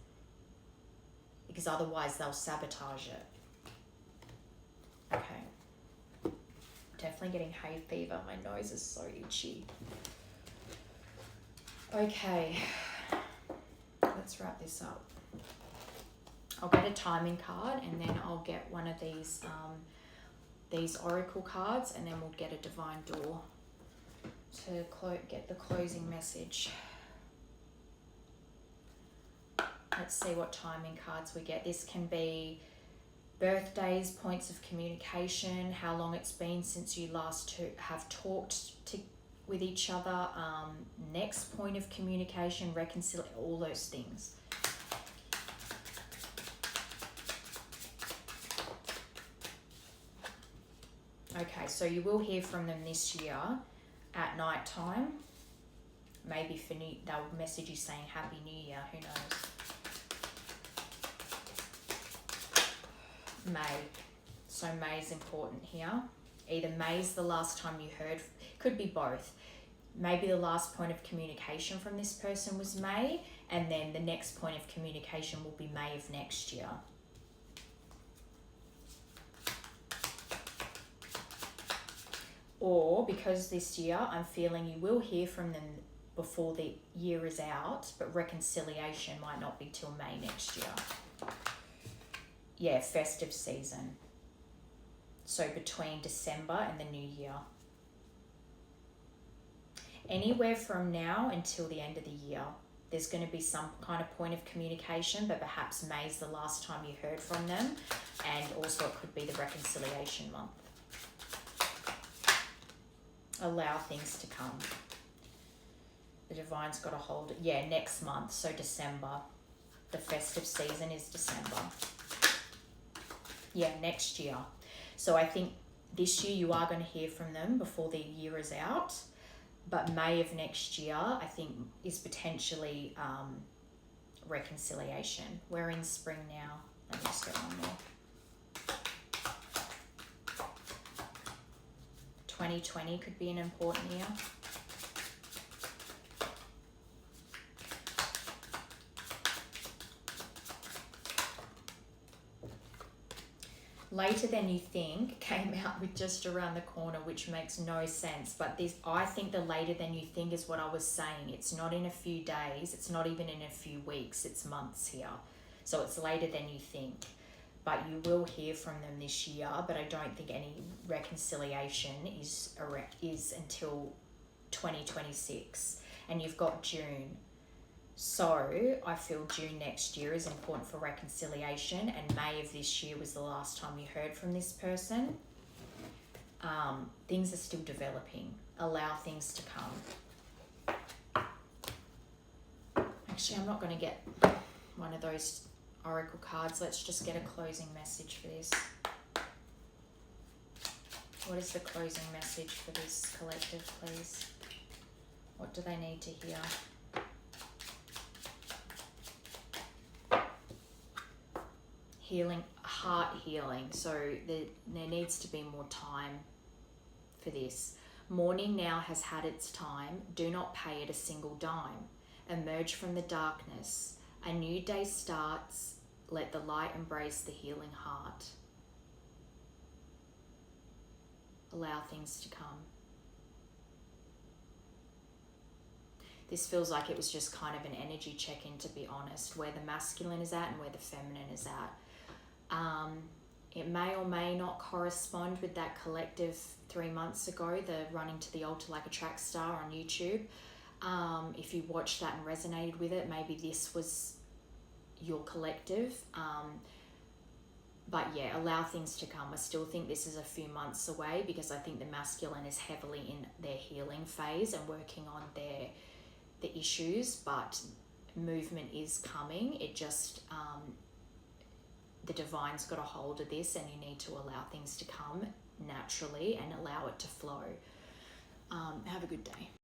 Because otherwise they'll sabotage it. Okay. Definitely getting hay fever. My nose is so itchy. Okay. Let's wrap this up. I'll get a timing card, and then I'll get one of these oracle cards, and then we'll get a divine door to get the closing message. Let's see what timing cards we get. This can be birthdays, points of communication, how long it's been since you last have talked with each other, next point of communication, reconciliation, all those things. Okay, so you will hear from them this year at night time. Maybe they'll message you saying Happy New Year, who knows. May. So May is important here. Either May's the last time you heard, could be both. Maybe the last point of communication from this person was May, and then the next point of communication will be May of next year. Or because this year I'm feeling you will hear from them before the year is out, but reconciliation might not be till May next year. Yeah, festive season. So between December and the new year. Anywhere from now until the end of the year, there's going to be some kind of point of communication, but perhaps May's the last time you heard from them, and also it could be the reconciliation month. Allow things to come. The divine's got to hold it. Yeah, next month, so December. The festive season is December. Yeah, next year. So I think this year you are going to hear from them before the year is out, but May of next year I think is potentially reconciliation. We're in spring now. Let me just get one more. 2020 could be an important year. Later Than You Think came out with just around the corner, which makes no sense. But this, I think the later than you think is what I was saying. It's not in a few days. It's not even in a few weeks. It's months here. So it's later than you think. But you will hear from them this year, but I don't think any reconciliation is until 2026. And you've got June. So I feel June next year is important for reconciliation, and May of this year was the last time you heard from this person. Things are still developing. Allow things to come. Actually, I'm not going to get one of those oracle cards. Let's just get a closing message for this. What is the closing message for this collective, please? What do they need to hear? Healing, heart healing. So there needs to be more time for this. Mourning now has had its time. Do not pay it a single dime. Emerge from the darkness. A new day starts. Let the light embrace the healing heart. Allow things to come. This feels like it was just kind of an energy check-in, to be honest, where the masculine is at and where the feminine is at. It may or may not correspond with that collective 3 months ago, the running to the altar like a track star on YouTube. If you watched that and resonated with it, maybe this was your collective. But yeah, allow things to come. I still think this is a few months away, because I think the masculine is heavily in their healing phase and working on the issues, but movement is coming. It just the divine's got a hold of this, and you need to allow things to come naturally and allow it to flow. Have a good day.